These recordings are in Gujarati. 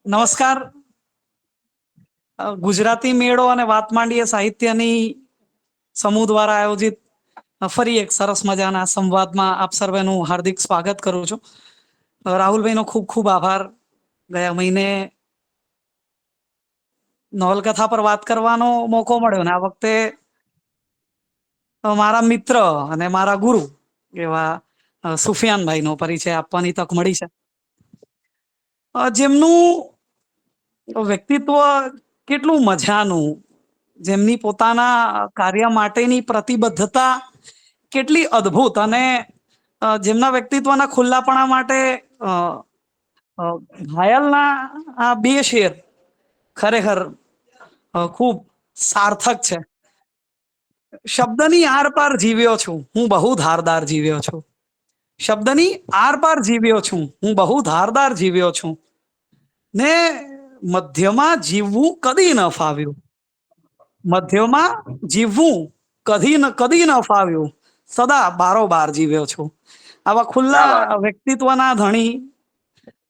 નમસ્કાર. ગુજરાતી મેળો અને વાત માંડીએ સાહિત્યની સમૂહ દ્વારા આયોજિત ફરી એક સરસ મજાના સંવાદમાં આપ સર્વેનું હાર્દિક સ્વાગત કરું છું. રાહુલભાઈનો ખૂબ ખૂબ આભાર. ગયા મહિને નવલકથા પર વાત કરવાનો મોકો મળ્યો ને આ વખતે મારા મિત્ર અને મારા ગુરુ એવા સુફિયાનભાઈનો પરિચય આપવાની તક મળી છે. જેમનું વ્યક્તિત્વ કેટલું મજાનું, જેમની પોતાના કાર્ય માટેની પ્રતિબદ્ધતા કેટલી અદ્ભુત અને જેમના વ્યક્તિત્વના ખુલ્લાપણા માટે ઘાયલના આ બે શેર ખરેખર ખૂબ સાર્થક છે. શબ્દની આર પાર જીવ્યો છું હું, બહુ ધારદાર જીવ્યો છું. શબ્દની આર પાર જીવ્યો છું હું, બહુ ધારદાર જીવ્યો છું. ને મધ્યમાં જીવવું કદી ન ફાવ્યું. મધ્યમાં જીવવું કદી ન ફાવ્યું. સદા બારોબાર જીવ્યો છું. આવા ક્યા વાત. ખુલ્લા વ્યક્તિત્વના ધણી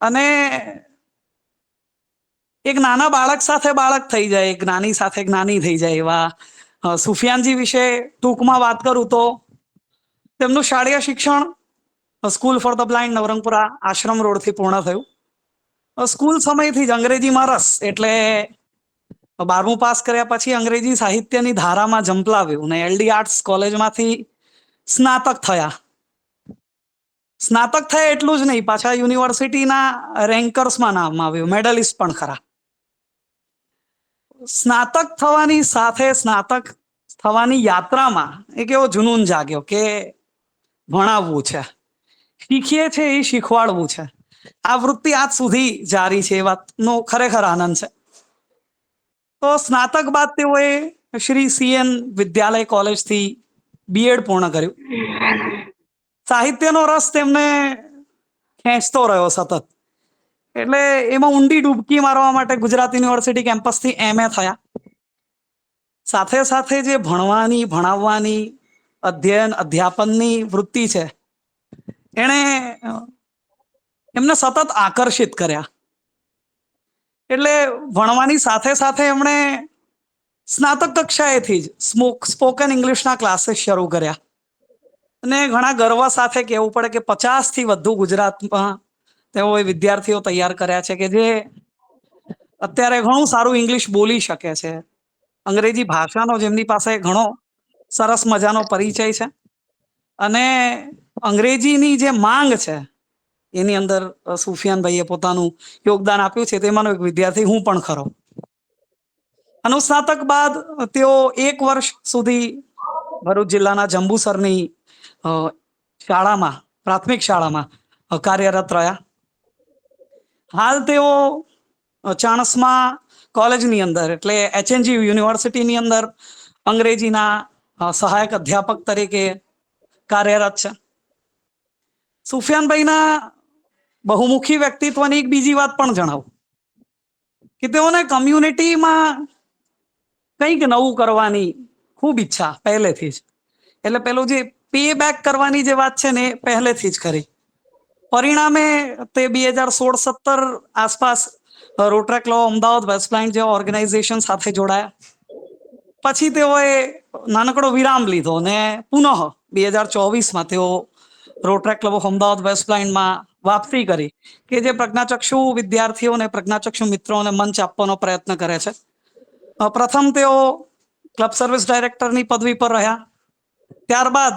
અને એક નાના બાળક સાથે બાળક થઈ જાય, એક જ્ઞાની સાથે જ્ઞાની થઈ જાય એવા સુફિયાનજી વિશે ટૂંકમાં વાત કરું તો તેમનું શાળાય શિક્ષણ school for the blind Navrangpura Ashram રોડથી પૂર્ણ થયું. સ્કૂલ સમયથી જ અંગ્રેજીમાં રસ એટલે 12મું પાસ કર્યા પછી અંગ્રેજી સાહિત્યની ધારામાં ઝંપલાવ્યું ને એલડી આર્ટ્સ કોલેજમાંથી સ્નાતક થયા. સ્નાતક થયા એટલું જ નહીં, પાછા યુનિવર્સિટીના રેન્કર્સમાં નામ આવ્યું, મેડલિસ્ટ પણ ખરા. સ્નાતક થવાની સાથે સ્નાતક થવાની યાત્રામાં એક એવો જુનૂન જાગ્યો કે ભણાવવું છે, શીખીએ છે એ શીખવાડવું છે. આ વૃત્તિ આજ સુધી જારી છે, એ વાતનો ખરેખર આનંદ છે. તો સ્નાતક બાદ તેઓએ શ્રી સીએન વિદ્યાલય કોલેજથી બીએડ પૂર્ણ કર્યું. સાહિત્યનો રસ તેમને ખેંચતો રહ્યો સતત, એટલે એમાં ઊંડી ડૂબકી મારવા માટે ગુજરાત યુનિવર્સિટી કેમ્પસથી MA થયા. સાથે સાથે જે ભણવાની ભણાવવાની અધ્યયન અધ્યાપનની વૃત્તિ છે એણે એમને સતત આકર્ષિત કર્યા. એટલે ભણવાની સાથે સાથે એમણે સ્નાતક કક્ષાએથી જ સ્પોકન ઇંગ્લિશના ક્લાસીસ શરૂ કર્યા. અને ઘણા ગર્વ સાથે કહેવું પડે કે 50થી વધુ ગુજરાતમાં તેઓએ વિદ્યાર્થીઓ તૈયાર કર્યા છે કે જે અત્યારે ઘણું સારું ઇંગ્લિશ બોલી શકે છે. અંગ્રેજી ભાષાનો જેમની પાસે ઘણો સરસ મજાનો પરિચય છે અને અંગ્રેજીની જે માંગ છે એની અંદર સુફિયાનભાઈએ પોતાનું યોગદાન આપ્યું છે. તેમાંનો એક વિદ્યાર્થી હું પણ ખરો. અનુસ્નાતક બાદ તેઓ 1 વર્ષ સુધી ભરૂચ જિલ્લાના જંબુસરની શાળામાં, પ્રાથમિક શાળામાં કાર્યરત રહ્યા. હાલ તેઓ ચાણસ્મા કોલેજની અંદર એટલે HNG યુનિવર્સિટીની અંદર અંગ્રેજીના સહાયક અધ્યાપક તરીકે કાર્યરત છે. સુફિયાનભાઈના બહુમુખી વ્યક્તિત્વની એક બીજી વાત પણ જણાવું કે તેઓને કમ્યુનિટીમાં કંઈક નવું કરવાની ખૂબ ઈચ્છા પહેલેથી જ. એટલે પેલું જે પે બેક કરવાની જે વાત છે ને એ પહેલેથી જ કરી. પરિણામે તે 2016-17 આસપાસ Rotary Club Ahmedabad West Point જેવા ઓર્ગેનાઇઝેશન સાથે જોડાયા. પછી તેઓએ નાનકડો વિરામ લીધો ને પુનઃ 2024માં તેઓ Rotary Club of Ahmedabad West પોઇન્ટમાં વાપસી કરી કે જે પ્રજ્ઞાચક્ષુ વિદ્યાર્થીઓને પ્રજ્ઞાચક્ષુ મિત્રોને મંચ આપવાનો પ્રયત્ન કરે છે. પ્રથમ તેઓ ક્લબ સર્વિસ ડાયરેક્ટરની પદવી પર રહ્યા, ત્યારબાદ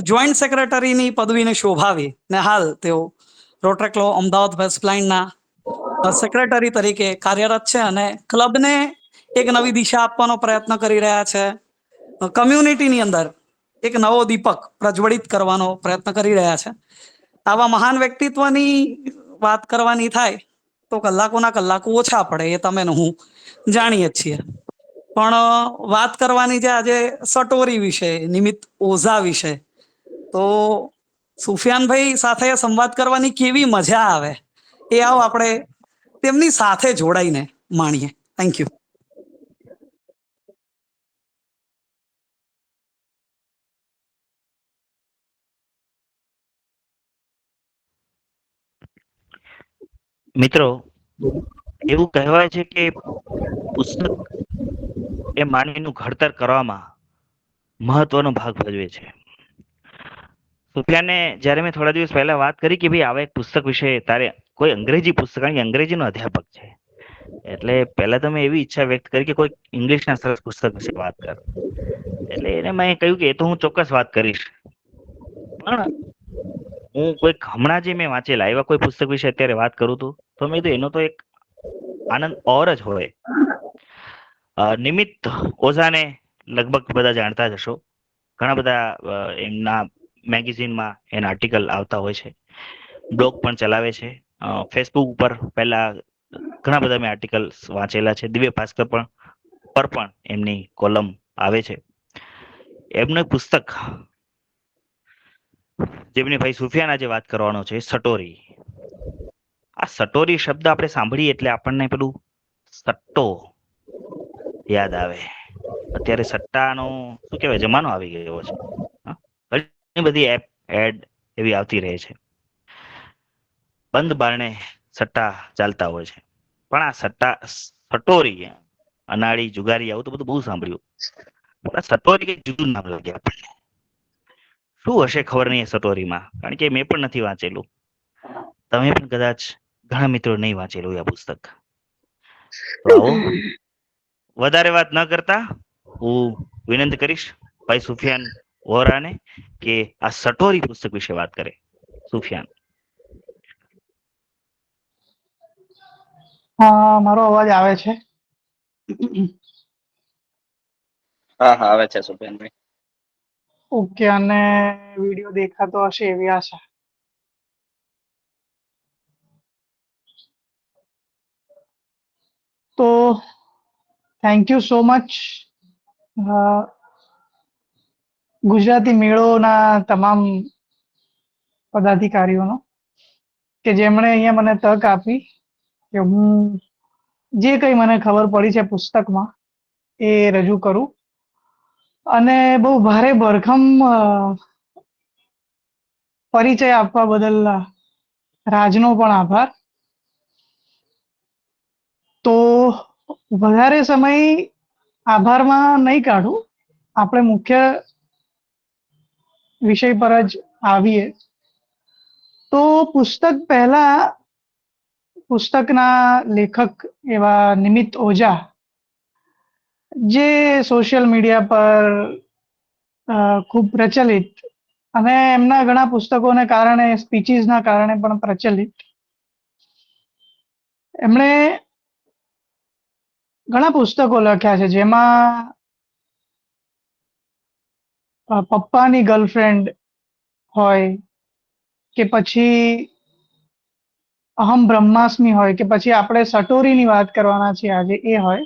જોઈન્ટ સેક્રેટરીની પદવીને શોભાવી ને હાલ તેઓ રોટરી ક્લબ અમદાવાદ વેસ્ટ પોઇન્ટના સેક્રેટરી તરીકે કાર્યરત છે અને ક્લબને એક નવી દિશા આપવાનો પ્રયત્ન કરી રહ્યા છે. કમ્યુનિટીની અંદર એક નવો દીપક પ્રજ્વલિત કરવાનો પ્રયત્ન કરી રહ્યા છે. આવા મહાન વ્યક્તિત્વની વાત કરવાની થાય તો કલાકોના કલાકો ઓછા પડે, એ તમે ને હું જાણીએ છીએ. પણ વાત કરવાની છે આજે સટોરી વિશે, નિમિત્ત ઓઝા વિશે, તો સુફિયાનભાઈ સાથે સંવાદ કરવાની કેવી મજા આવે એ આવો આપણે તેમની સાથે જોડાઈને માણીએ. Thank you. મિત્રો, એવું કહેવાય છે કે પુસ્તક એ માનવીનું ઘડતર કરવામાં મહત્વનો ભાગ ભજવે છે. સુફિયાને જ્યારે મેં થોડા દિવસ પહેલા વાત કરી કે ભાઈ આવા એક પુસ્તક વિશે તારે કોઈ અંગ્રેજી પુસ્તક, કારણ કે અંગ્રેજીનો અધ્યાપક છે, એટલે પહેલા તો મેં એવી ઈચ્છા વ્યક્ત કરી કે કોઈ ઇંગ્લિશના સરસ પુસ્તક વિશે વાત કર. એટલે એને મેં કહ્યું કે એ તો હું ચોક્કસ વાત કરીશ, પણ હું કોઈક હમણાં જે મેં વાંચેલા એવા કોઈ પુસ્તક વિશે અત્યારે વાત કરું તો મેં કીધું એનો તો એક આનંદ ઓર જ હોય. નિમિત્ત ઓઝાને લગભગ બધા જાણતા જ હશો. ઘણા બધા એમના મેગેઝિનમાં એના આર્ટિકલ આવતા હોય છે, બ્લોગ પણ ચલાવે છે. ફેસબુક ઉપર પહેલા ઘણા બધા મેં આર્ટિકલ્સ વાંચેલા છે. દિવ્ય ભાસ્કર પર પણ એમની કોલમ આવે છે. એમનું એક પુસ્તક જેમની ભાઈ સુફિયાન આજે વાત કરવાનો છે, સટોરી. આ સટોરી શબ્દ આપણે સાંભળીએ એટલે આપણને પેલું સટ્ટો યાદ આવે. અત્યારે સટ્ટાનો શું કહેવાય જમાનો આવી ગયો છે. હા? ઘણી બધી એડ એવી આવતી રહે છે. બંધ બારણે સટ્ટા ચાલતા હોય છે, પણ આ સટોરી, અનાળી, જુગારી આવું તો બધું બહુ સાંભળ્યું, પણ આ સટોરી કઈક જુદું નામ લાગે આપણને. શું હશે ખબર નહીં સટોરીમાં, કારણ કે મેં પણ નથી વાંચેલું. તમે પણ કદાચ ઘણા મિત્રો નહીં વાંચેલું આ પુસ્તક. તો આવો, વધારે વાત ન કરતા હું વિનંતી કરીશ ભાઈ સુફિયાન વોરાને કે આ સટોરી પુસ્તક વિશે વાત કરે. સુફિયાન. મારો અવાજ આવે છે? હા હા આવે છે સુફિયાનભાઈ. ઓકે, અને વિડીયો દેખાતો હશે એવી આશા. તો thank you so much Gujarati મેળોના તમામ પદાધિકારીઓનો, કે જેમણે અહીંયા મને તક આપી કે હું જે કંઈ મને ખબર પડી છે પુસ્તકમાં એ રજૂ કરું. અને બહુ ભારે ભરખમ પરિચય આપવા બદલ રાજનો પણ આભાર. તો વધારે સમય આભારમાં નહીં કાઢું, આપણે મુખ્ય વિષય પર જ આવીએ. તો પુસ્તકના લેખક એવા નિમિત્ત ઓઝા, જે સોશિયલ મીડિયા પર ખૂબ પ્રચલિત અને એમના ઘણા પુસ્તકોને કારણે, સ્પીચીસના કારણે પણ પ્રચલિત, એમણે ઘણા પુસ્તકો લખ્યા છે, જેમાં પપ્પાની ગર્લફ્રેન્ડ હોય કે પછી અહમ બ્રહ્માસ્મિ હોય કે પછી આપણે સટોરીની વાત કરવાના છીએ આજે એ હોય.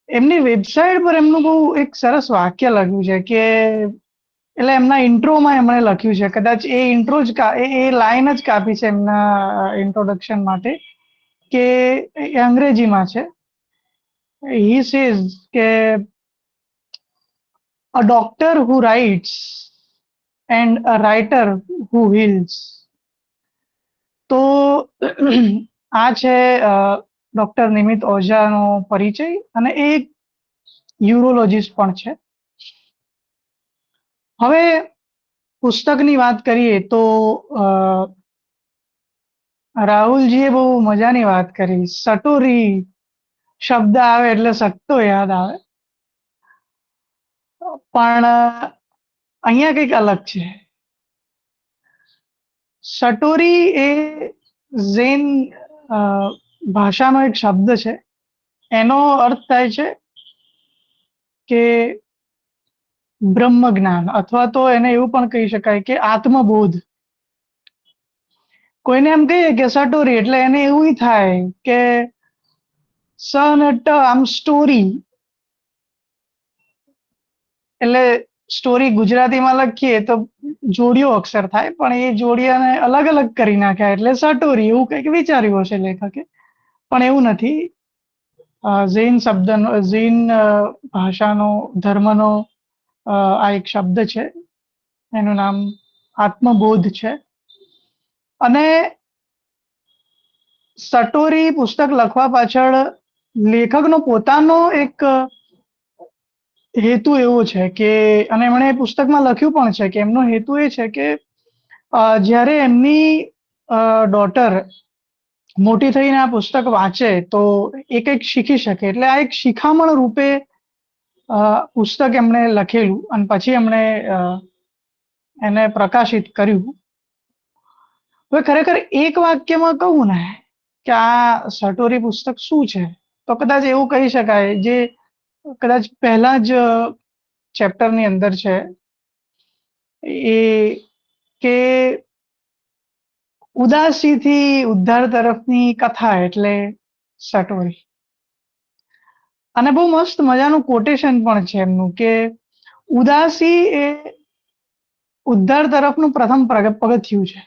એમની વેબસાઇટ પર એમનું બહુ એક સરસ વાક્ય લખ્યું છે કે, એટલે એમના ઇન્ટ્રોમાં એમણે લખ્યું છે, કદાચ એ ઇન્ટ્રો જ એ લાઈન જ કાપી છે એમના ઇન્ટ્રોડક્શન માટે, કે એ અંગ્રેજીમાં છે. હી સેઝ કે a doctor who writes and a writer who heals. તો આ છે ડોક્ટર નિમિત્ત ઓઝાનો પરિચય, અને એ એક યુરોલોજીસ્ટ પણ છે. હવે પુસ્તકની વાત કરીએ તો રાહુલજીએ બહુ મજાની વાત કરી. સટોરી શબ્દ આવે એટલે સટ્ટો યાદ આવે, પણ અહીંયા કંઈક અલગ છે. સટોરી એ ઝેન ભાષાનો એક શબ્દ છે. એનો અર્થ થાય છે કે બ્રહ્મ જ્ઞાન, અથવા તો એને એવું પણ કહી શકાય કે આત્મબોધ. કોઈને એમ કહીએ કે સટોરી એટલે એને એવું થાય કે આમ સ્ટોરી, એટલે સ્ટોરી ગુજરાતીમાં લખીએ તો જોડિયો અક્ષર થાય, પણ એ જોડિયાને અલગ અલગ કરી નાખ્યા એટલે સટોરી, એવું કંઈક વિચાર્યું હશે લેખકે, પણ એવું નથી. ઝેન ભાષાનો, ધર્મનો આ એક શબ્દ છે, એનું નામ આત્મબોધ છે. અને સટોરી પુસ્તક લખવા પાછળ લેખકનો પોતાનો એક હેતુ એવો છે કે, અને એમણે એ પુસ્તકમાં લખ્યું પણ છે કે એમનો હેતુ એ છે કે જ્યારે એમની ડોટર મોટી થઈને આ પુસ્તક વાંચે તો એ કંઈક શીખી શકે, એટલે આ એક શિખામણ રૂપે પુસ્તક એમણે લખેલું અને પછી એમણે એને પ્રકાશિત કર્યું. હવે ખરેખર એક વાક્યમાં કહું ને કે આ સટોરી પુસ્તક શું છે, તો કદાચ એવું કહી શકાય, જે કદાચ પહેલા જ ચેપ્ટરની અંદર છે, એ કે ઉદાસીથી ઉદ્ધાર તરફની કથા એટલે સટોરી. અને બહુ મસ્ત મજાનું કોટેશન પણ છે એમનું કે ઉદાસી એ ઉદ્ધાર તરફનું પ્રથમ પગથિયું છે.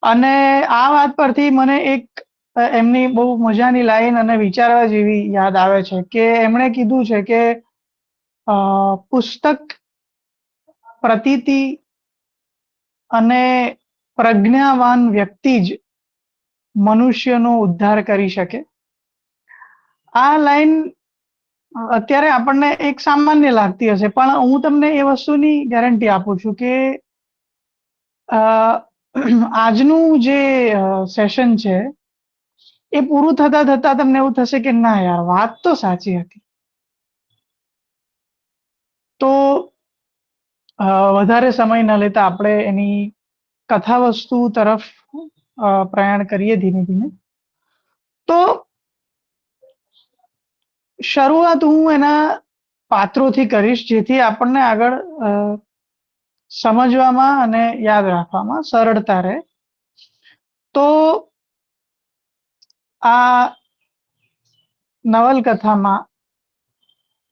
અને આ વાત પરથી મને એક એમની બહુ મજાની લાઈન અને વિચારવા જેવી યાદ આવે છે કે એમણે કીધું છે કે પુસ્તક, પ્રતીતિ અને પ્રજ્ઞાવાન વ્યક્તિ જ મનુષ્યનો ઉદ્ધાર કરી શકે. આ લાઈન અત્યારે આપણને એક સામાન્ય લાગતી હશે, પણ હું તમને એ વસ્તુની ગેરંટી આપું છું કે આજનું જે સેશન છે એ પૂરું થતા થતા તમને એવું થશે કે ના યાર, વાત તો સાચી હતી. તો વધારે સમય ન લેતા આપણે એની કથા વસ્તુ તરફ પ્રયાણ કરીએ ધીમે ધીમે. તો શરૂઆત હું એના પાત્રોથી કરીશ, જેથી આપણને આગળ સમજવામાં અને યાદ રાખવામાં સરળતા રહે. તો આ નવલકથામાં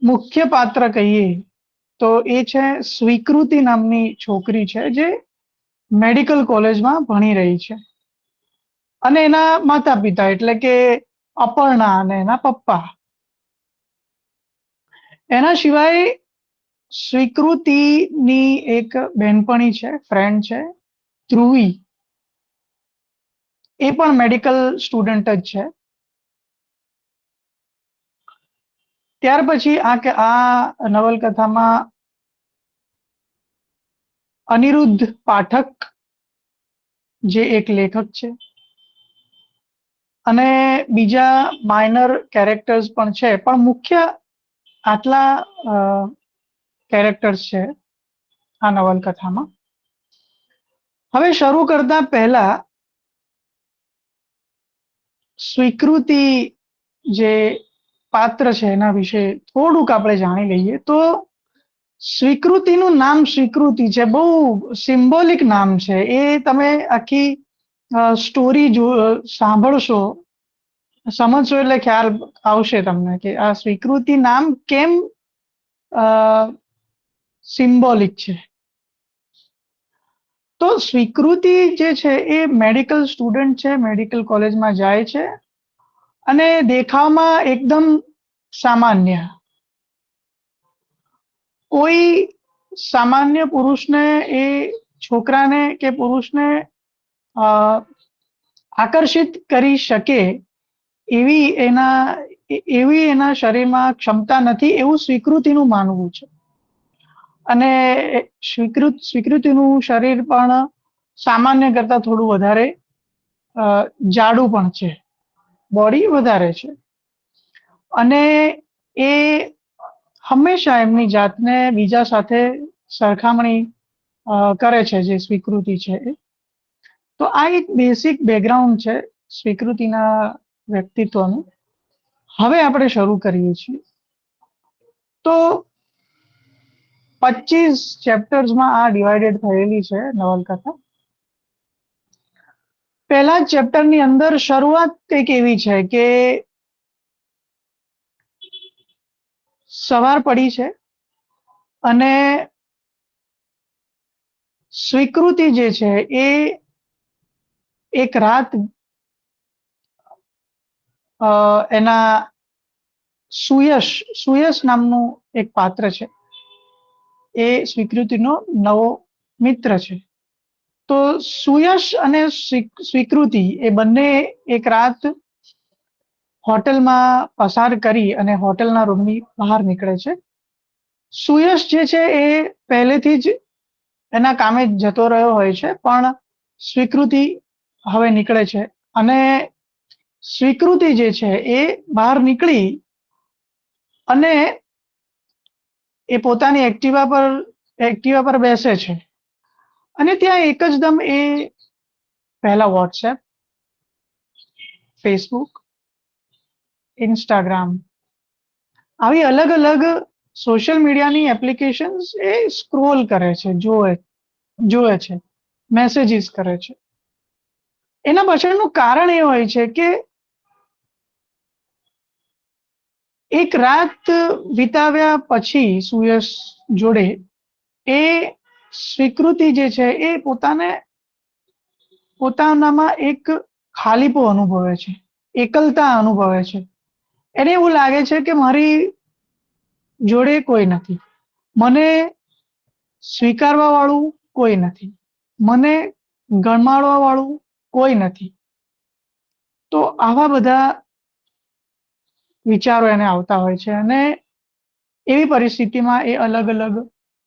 મુખ્ય પાત્ર કહીએ તો એ છે સ્વીકૃતિ નામની છોકરી છે, જે મેડિકલ કોલેજમાં ભણી રહી છે, અને એના માતા પિતા એટલે કે અપર્ણા અને એના પપ્પા. એના સિવાય સ્વીકૃતિની એક બહેનપણી છે, ફ્રેન્ડ છે, ધ્રુવી. એ પણ મેડિકલ સ્ટુડન્ટ જ છે. ત્યાર પછી આ નવલકથામાં અનિરુદ્ધ પાઠક, જે એક લેખક છે, અને બીજા માઇનર કેરેક્ટર્સ પણ છે, પણ મુખ્ય આટલા કેરેક્ટર્સ છે આ નવલકથામાં. હવે શરૂ કરતા પહેલા સ્વીકૃતિ જે પાત્ર છે એના વિશે થોડુંક આપણે જાણી લઈએ. તો સ્વીકૃતિનું નામ સ્વીકૃતિ છે, બહુ સિમ્બોલિક નામ છે. એ તમે આખી સ્ટોરી સાંભળશો, સમજશો એટલે ખ્યાલ આવશે તમને કે આ સ્વીકૃતિ નામ કેમ સિમ્બોલિક છે. તો સ્વીકૃતિ જે છે એ મેડિકલ સ્ટુડન્ટ છે, મેડિકલ કોલેજમાં જાય છે, અને દેખાવમાં એકદમ સામાન્ય, કોઈ સામાન્ય પુરુષને એ છોકરાને કે પુરુષને આકર્ષિત કરી શકે એવી એના શરીરમાં ક્ષમતા નથી, એવું સ્વીકૃતિનું માનવું છે. અને સ્વીકૃતિનું શરીર પણ સામાન્ય કરતા થોડું વધારે જાડું પણ છે, બોડી વધારે છે. અને એ હંમેશા એમની જાતને બીજા સાથે સરખામણી કરે છે, જે સ્વીકૃતિ છે એ. તો આ એક બેસિક બેકગ્રાઉન્ડ છે સ્વીકૃતિના વ્યક્તિત્વનું. હવે આપણે શરૂ કરીએ છીએ. તો 25 ચેપ્ટર્સમાં આ ડિવાઇડેડ થયેલી છે નવલકથા. પહેલા જ ચેપ્ટરની અંદર શરૂઆત કંઈક એવી છે કે સવાર પડી છે અને સ્વીકૃતિ જે છે એ એક રાત એના સુયશ નામનું એક પાત્ર છે, એ સ્વીકૃતિનો નવો મિત્ર છે. તો સુયશ અને સ્વીકૃતિ એ બંને એક રાત હોટલમાં પસાર કરી અને હોટલના રૂમની બહાર નીકળે છે. સુયશ જે છે એ પહેલેથી જ એના કામે જતો રહ્યો હોય છે, પણ સ્વીકૃતિ હવે નીકળે છે અને સ્વીકૃતિ જે છે એ બહાર નીકળી અને એ પોતાની એક્ટિવા પર બેસે છે અને ત્યાં એક જ દમ એ પહેલા વોટ્સએપ, ફેસબુક, ઇન્સ્ટાગ્રામ આવી અલગ અલગ સોશિયલ મીડિયાની એપ્લિકેશન્સ એ સ્ક્રોલ કરે છે, જોવે છે, મેસેજીસ કરે છે. એના પાછળનું કારણ એ હોય છે કે એક રાત વિતાવ્યા પછી સુયશ જોડે એ સ્વીકૃતિ જે છે એ પોતાનામાં એક ખાલીપો અનુભવે છે, એકલતા અનુભવે છે. એને એવું લાગે છે કે મારી જોડે કોઈ નથી, મને સ્વીકારવા વાળું કોઈ નથી, મને ગણમાડવા વાળું કોઈ નથી. તો આવા બધા વિચારો એને આવતા હોય છે અને એવી પરિસ્થિતિમાં એ અલગ અલગ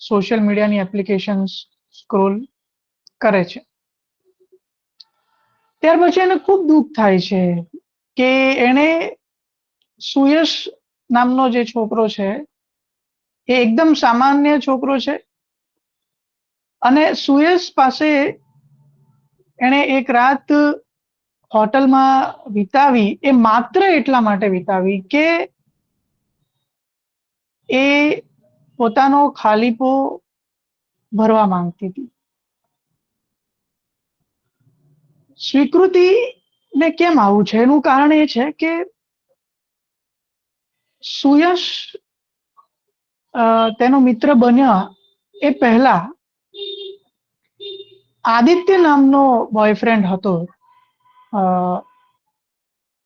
સોશિયલ મીડિયાની એપ્લિકેશન્સ સ્ક્રોલ કરે છે. ત્યાર પછી એને ખૂબ દુઃખ થાય છે કે એને સુયશ નામનો જે છોકરો છે એ એકદમ સામાન્ય છોકરો છે અને સુયશ પાસે એને એક રાત હોટલમાં વિતાવી એ માત્ર એટલા માટે વિતાવી કે એ પોતાનો ખાલીપો ભરવા માંગતી હતી. સ્વીકૃતિ ને કેમ આવું છે એનું કારણ એ છે કે સુયશ તેનો મિત્ર બન્યા એ પહેલા આદિત્ય નામનો બોયફ્રેન્ડ હતો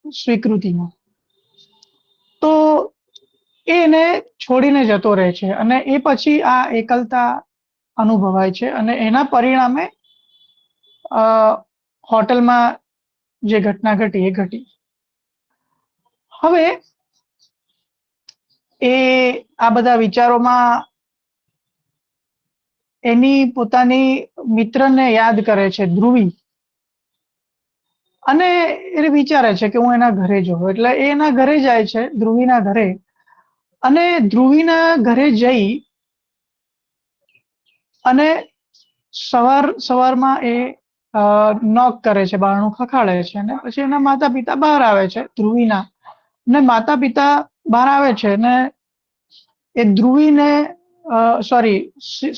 સ્વીકૃતિનો. તો એને છોડીને જતો રહે છે અને એ પછી આ એકલતા અનુભવાય છે અને એના પરિણામે હોટલમાં જે ઘટના ઘટી એ ઘટી. હવે એ આ બધા વિચારોમાં એની પોતાની મિત્રને યાદ કરે છે, ધ્રુવી, અને એ વિચારે છે કે હું એના ઘરે જઉં. એટલે એ એના ઘરે જાય છે, ધ્રુવીના ઘરે, અને ધ્રુવીના ઘરે જઈ અને સવારમાં એ નોક કરે છે, બારણું ખખાડે છે અને પછી એના માતા પિતા બહાર આવે છે ધ્રુવીના, ને માતા પિતા બહાર આવે છે ને એ ધ્રુવીને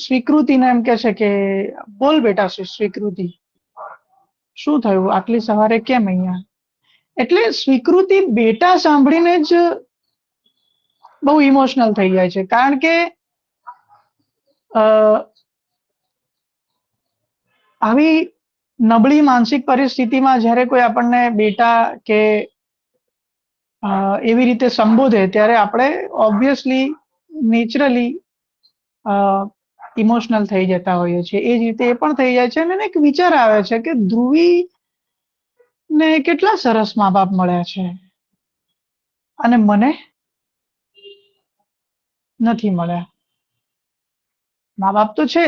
સ્વીકૃતિને એમ કે છે કે બોલ બેટા સ્વીકૃતિ, શું થયું આટલી સવારે કેમ અહીંયા? એટલે સ્વીકૃતિ બેટા સાંભળીને જ બહુ ઇમોશનલ થઈ જાય છે, કારણ કે આવી નબળી માનસિક પરિસ્થિતિમાં જ્યારે કોઈ આપણને બેટા કે એવી રીતે સંબોધે ત્યારે આપણે ઓબ્વિયસલી નેચરલી ઇમોશનલ થઈ જતા હોઈએ છીએ. એ જ રીતે એ પણ થઈ જાય છે અને એક વિચાર આવે છે કે ધ્રુવી ને કેટલા સરસ મા બાપ મળ્યા છે અને મને નથી મળ્યા. મા બાપ તો છે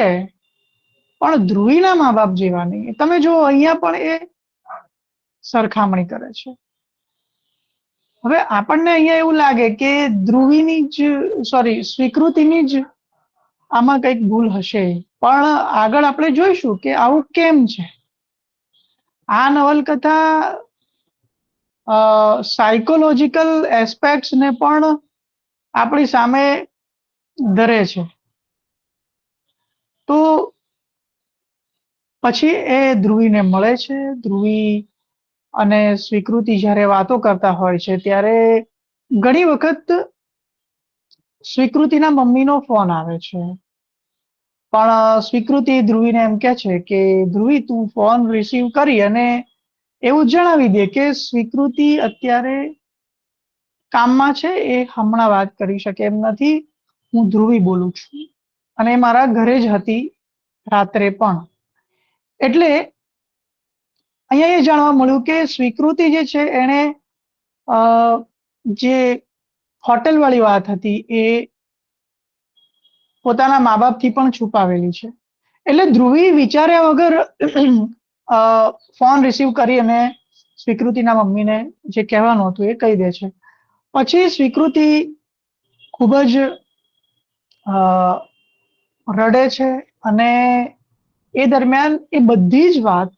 પણ ધ્રુવીના મા બાપ જેવા નહીં. તમે જો અહીંયા પણ એ સરખામણી કરે છે. હવે આપણને અહીંયા એવું લાગે કે સ્વીકૃતિની જ આમાં કંઈક ભૂલ હશે, પણ આગળ આપણે જોઈશું કે આવું કેમ છે. આ નવલકથા સાયકોલોજીકલ એસ્પેક્ટ્સ ને પણ આપણી સામે ધરે છે. તો પછી એ ધ્રુવીને મળે છે. ધ્રુવી અને સ્વીકૃતિ જ્યારે વાતો કરતા હોય છે ત્યારે ઘણી વખત સ્વીકૃતિના મમ્મીનો ફોન આવે છે, પણ સ્વીકૃતિ ધ્રુવીને એમ કે છે કે ધ્રુવી તું ફોન રિસીવ કરી અને એવું જણાવી દે કે સ્વીકૃતિ અત્યારે કામમાં છે, એ હમણાં વાત કરી શકે એમ નથી, હું ધ્રુવી બોલું છું અને મારા ઘરે જ હતી રાત્રે પણ. એટલે અહીંયા એ જાણવા મળ્યું કે સ્વીકૃતિ જે છે એને જે હોટેલ વાળી વાત હતી એ પોતાના મા બાપથી પણ છુપાવેલી છે. એટલે ધ્રુવી વિચાર્યા વગર ફોન રિસીવ કરી અને સ્વીકૃતિના મમ્મીને જે કહેવાનું હતું એ કહી દે છે. પછી સ્વીકૃતિ ખૂબ જ રડે છે અને એ દરમિયાન એ બધી જ વાત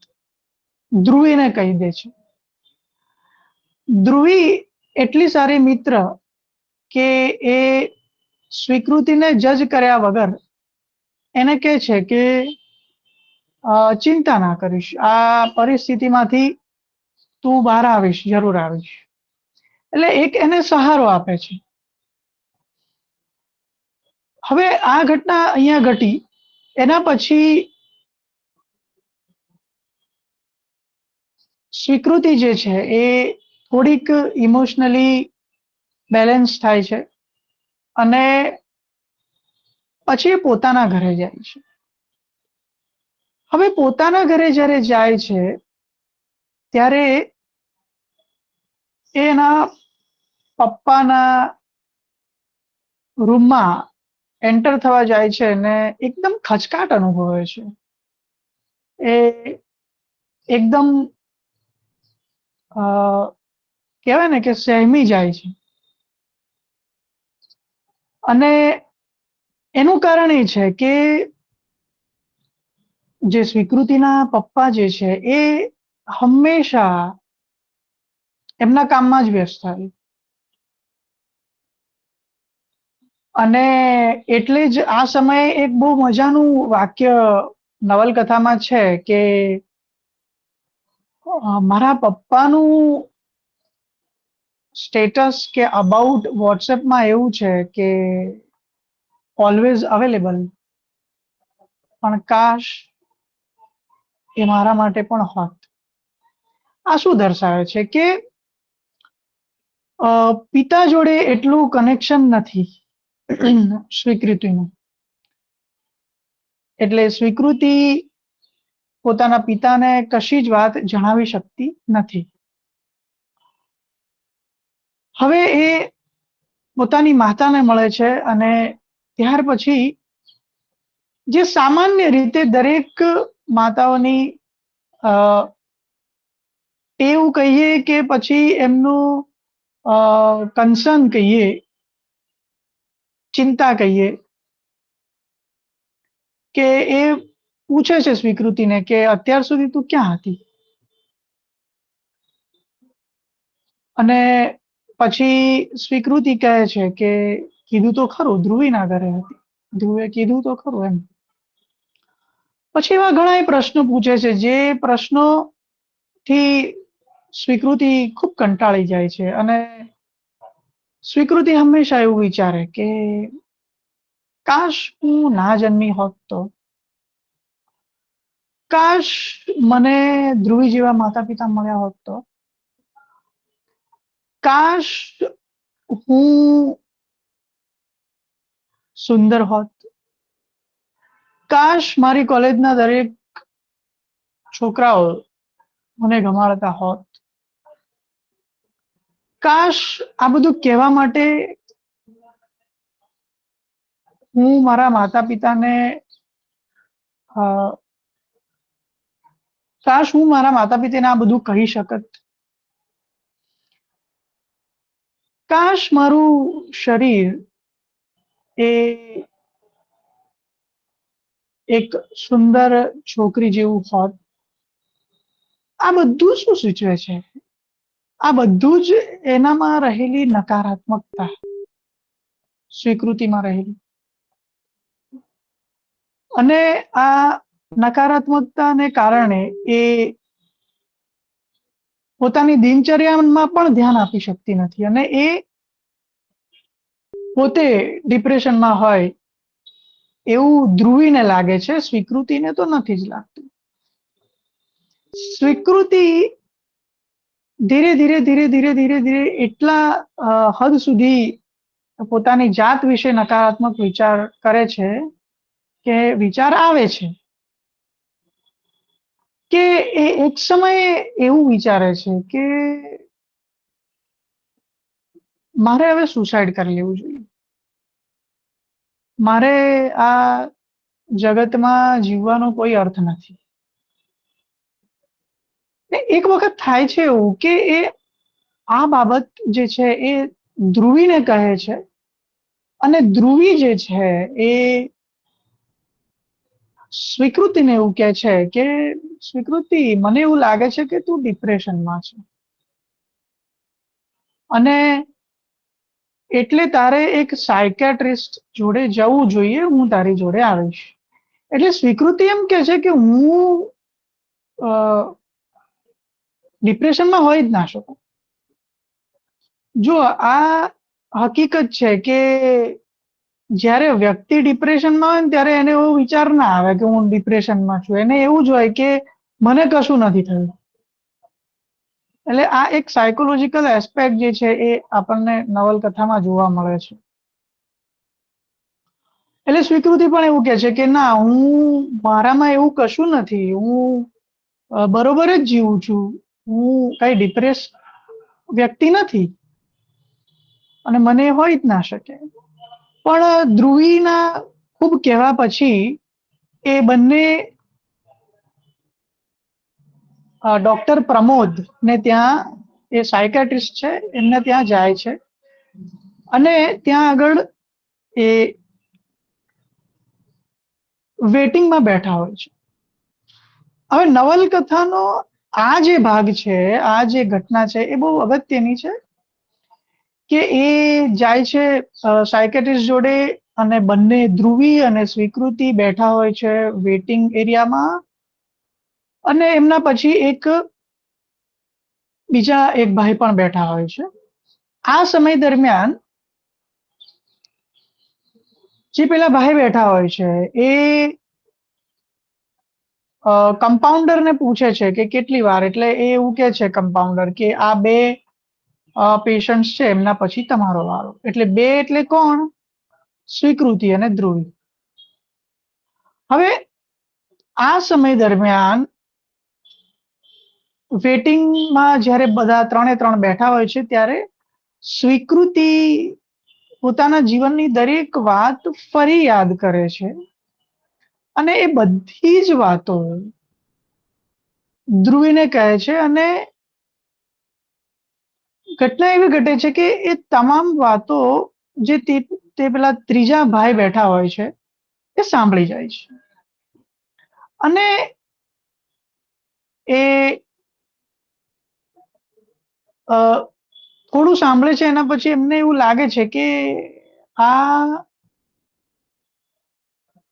ધ્રુવીને કહી દે છે. ધ્રુવી એટલી સારી મિત્ર કે એ સ્વીકૃતિને જજ કર્યા વગર એને કહે છે કે ચિંતા ના કરીશ, આ પરિસ્થિતિમાંથી તું બહાર આવીશ, જરૂર આવીશ. એટલે એક એને સહારો આપે છે. હવે આ ઘટના અહીંયા ઘટી. એના પછી સ્વીકૃતિ જે છે એ થોડીક ઇમોશનલી બેલેન્સ થાય છે અને પછી એ પોતાના ઘરે જાય છે. હવે પોતાના ઘરે જ્યારે જાય છે ત્યારે એના પપ્પાના રૂમમાં એન્ટર થવા જાય છે અને એકદમ ખચકાટ અનુભવે છે. એ એકદમ કહેવાય ને કે સહેમી જાય છે અને એનું કારણ એ છે કે જે સ્વીકૃતિના પપ્પા જે છે એ હંમેશા એમના કામમાં જ વ્યસ્ત થાય અને એટલે જ આ સમયે એક બહુ મજાનું વાક્ય નવલકથામાં છે કે મારા પપ્પાનું સ્ટેટસ કે અબાઉટ વોટ્સએપમાં એવું છે કે ઓલવેઝ અવેલેબલ, પણ કાશ એ મારા માટે પણ હોત. આ શું દર્શાવે છે કે પિતા જોડે એટલું કનેક્શન નથી સ્વીકૃતિનું. એટલે સ્વીકૃતિ પોતાના પિતાને કશી જ વાત જણાવી શકતી નથી. હવે એ પોતાની માતાને મળે છે અને ત્યાર પછી જે સામાન્ય રીતે દરેક માતાઓની એવું કહીએ કે પછી એમનું કન્સર્ન કહીએ, ચિંતા કહીએ, કે એ પૂછે છે સ્વીકૃતિને કે અત્યાર સુધી તું ક્યાં હતી? અને પછી સ્વીકૃતિ કહે છે કે કીધું તો ખરું, ધ્રુવીના ઘરે હતી. ધ્રુવે કીધું તો ખરું એમ. પછી એવા ઘણા પ્રશ્નો પૂછે છે જે પ્રશ્નોથી સ્વીકૃતિ ખૂબ કંટાળી જાય છે અને સ્વીકૃતિ હંમેશા એવું વિચારે કે કાશ હું ના જન્મી હોત તો, કાશ મને ધ્રુવી જેવા માતા પિતા મળ્યા હોત તો, કાશ હું સુંદર હોત, કાશ મારી કોલેજના દરેક છોકરાઓ મને ગમાડતા હોત, કાશ આ બધું કહેવા માટે હું મારા માતા પિતાને કાશ હું મારા માતા પિતાને આ બધું કહી શકત, કાશ મારું શરીર એ એક સુંદર છોકરી જેવું હોત. આ બધું શું સૂચવે છે? આ બધું જ એનામાં રહેલી નકારાત્મકતા, સ્વીકૃતિમાં રહેલી. અને આ નકારાત્મકતાને કારણે એ પોતાની દિનચર્યામાં પણ ધ્યાન આપી શકતી નથી અને એ પોતે ડિપ્રેશનમાં હોય એવું ધ્રુવીને લાગે છે, સ્વીકૃતિને તો નથી જ લાગતું. સ્વીકૃતિ ધીરે ધીરે ધીરે ધીરે ધીરે ધીરે એટલા હદ સુધી પોતાની જાત વિશે નકારાત્મક વિચાર કરે છે કે વિચાર આવે છે કે એ એક સમયે એવું વિચારે છે કે મારે હવે સુસાઇડ કરી લેવું જોઈએ, મારે આ જગતમાં જીવવાનો કોઈ અર્થ નથી. ને એક વખત થાય છે એવું કે એ આ બાબત જે છે એ ધ્રુવીને કહે છે, અને ધ્રુવી જે છે એ સ્વીકૃતિને એવું કહે છે કે સ્વીકૃતિ, મને એવું લાગે છે કે તું ડિપ્રેશનમાં છે, અને એટલે તારે એક સાયકેટ્રિસ્ટ જોડે જવું જોઈએ, હું તારી જોડે આવીશ. એટલે સ્વીકૃતિ એમ કે છે કે હું ડિપ્રેશનમાં હોય જ ના શકું. જો આ હકીકત છે કે જ્યારે વ્યક્તિ ડિપ્રેશનમાં હોય ને ત્યારે એને એવો વિચાર ના આવે કે હું ડિપ્રેશનમાં છું, એને એવું જ હોય કે મને કશું નથી થયું. એટલે આ એક સાયકોલોજીકલ એસ્પેક્ટ જે છે એ આપણને નવલકથામાં જોવા મળે છે. એટલે સ્વીકૃતિ પણ એવું કે છે કે ના, હું મારામાં એવું કશું નથી, હું બરોબર જ જીવું છું, હું કઈ ડિપ્રેસ વ્યક્તિ નથી, અને મને હોય જ ના શકે. પણ ધ્રુવીના ખૂબ કહેવા પછી એ બંને ડોક્ટર પ્રમોદ ને ત્યાં, એ સાયકેટ્રિસ્ટ છે, એમને ત્યાં જાય છે, અને ત્યાં આગળ એ વેટિંગમાં બેઠા હોય છે. હવે નવલકથાનો આ જે ભાગ છે, આ જે ઘટના છે એ બહુ અગત્યની છે કે એ જાય છે સાયકેટ્રિસ્ટ જોડે, અને બંને ધ્રુવી અને સ્વીકૃતિ બેઠા હોય છે વેટિંગ એરિયામાં, અને એમના પછી એક બીજા એક ભાઈ પણ બેઠા હોય છે. આ સમય દરમિયાન જે પેલા ભાઈ બેઠા હોય છે એ કમ્પાઉન્ડર ને પૂછે છે કે કેટલી વાર, એટલે એ એવું કે છે કમ્પાઉન્ડર કે આ બે પેશન્ટ છે, એમના પછી તમારો વારો. એટલે બે એટલે કોણ? સ્વીકૃતિ અને ધ્રુવી. હવે આ સમય દરમિયાન વેટિંગમાં જ્યારે બધા ત્રણે ત્રણ બેઠા હોય છે ત્યારે સ્વીકૃતિ પોતાના જીવનની દરેક વાત ફરી યાદ કરે છે, અને એ બધી જ વાતો ધ્રુવીને કહે છે, અને ઘટના એવી ઘટે છે કે એ તમામ વાતો જે તે પેલા ત્રીજા ભાઈ બેઠા હોય છે એ સાંભળી જાય છે, અને એ થોડું સાંભળે છે. એના પછી એમને એવું લાગે છે કે આ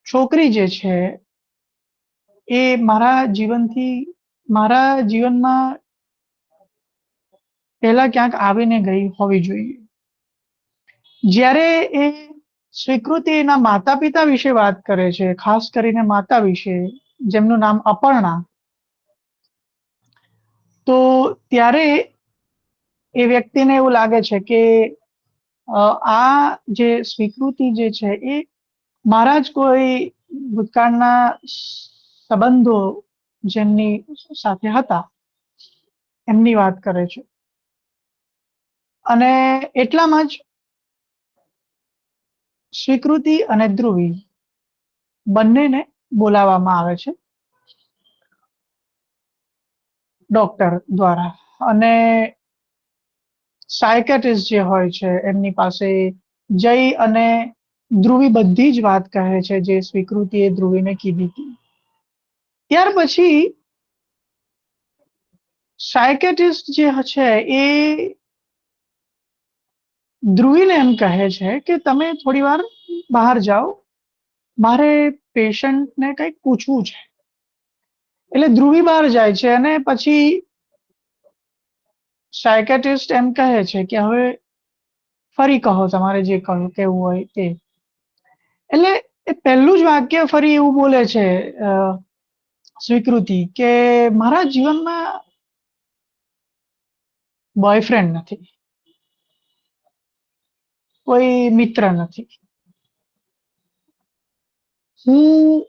છોકરી જે છે એ મારા જીવનમાં પહેલા ક્યાંક આવીને ગઈ હોવી જોઈએ. જ્યારે એ સ્વીકૃતિ એના માતા પિતા વિશે વાત કરે છે, ખાસ કરીને માતા વિશે, જેમનું નામ અપર્ણા, તો ત્યારે એ વ્યક્તિને એવું લાગે છે કે આ જે સ્વીકૃતિ જે છે એ મારા જ કોઈ ભૂતકાળના સંબંધો જેમની સાથે હતા એમની વાત કરે છે. અને એટલામાં જ સ્વીકૃતિ અને ધ્રુવી બંનેને બોલાવવામાં આવે છે ડોક્ટર દ્વારા, અને સાયકેટ્રિસ્ટ જે હોય છે એમની પાસે જઈ અને ધ્રુવી બધી જ વાત કહે છે જે સ્વીકૃતિએ ધ્રુવીને કીધી હતી. ત્યાર પછી સાયકેટ્રિસ્ટ જે છે એ ધ્રુવીને એમ કહે છે કે તમે થોડી વાર બહાર જાઓ, મારે પેશન્ટને કંઈક પૂછવું છે. એટલે ધ્રુવી બહાર જાય છે, અને પછી સાયકેટ્રિસ્ટ એમ કહે છે કે હવે ફરી કહો તમારે જે કહેવું હોય તે. એટલે એ પહેલું જ વાક્ય ફરી એવું બોલે છે સ્વીકૃતિ કે મારા જીવનમાં બોયફ્રેન્ડ નથી, કોઈ મિત્ર નથી, હું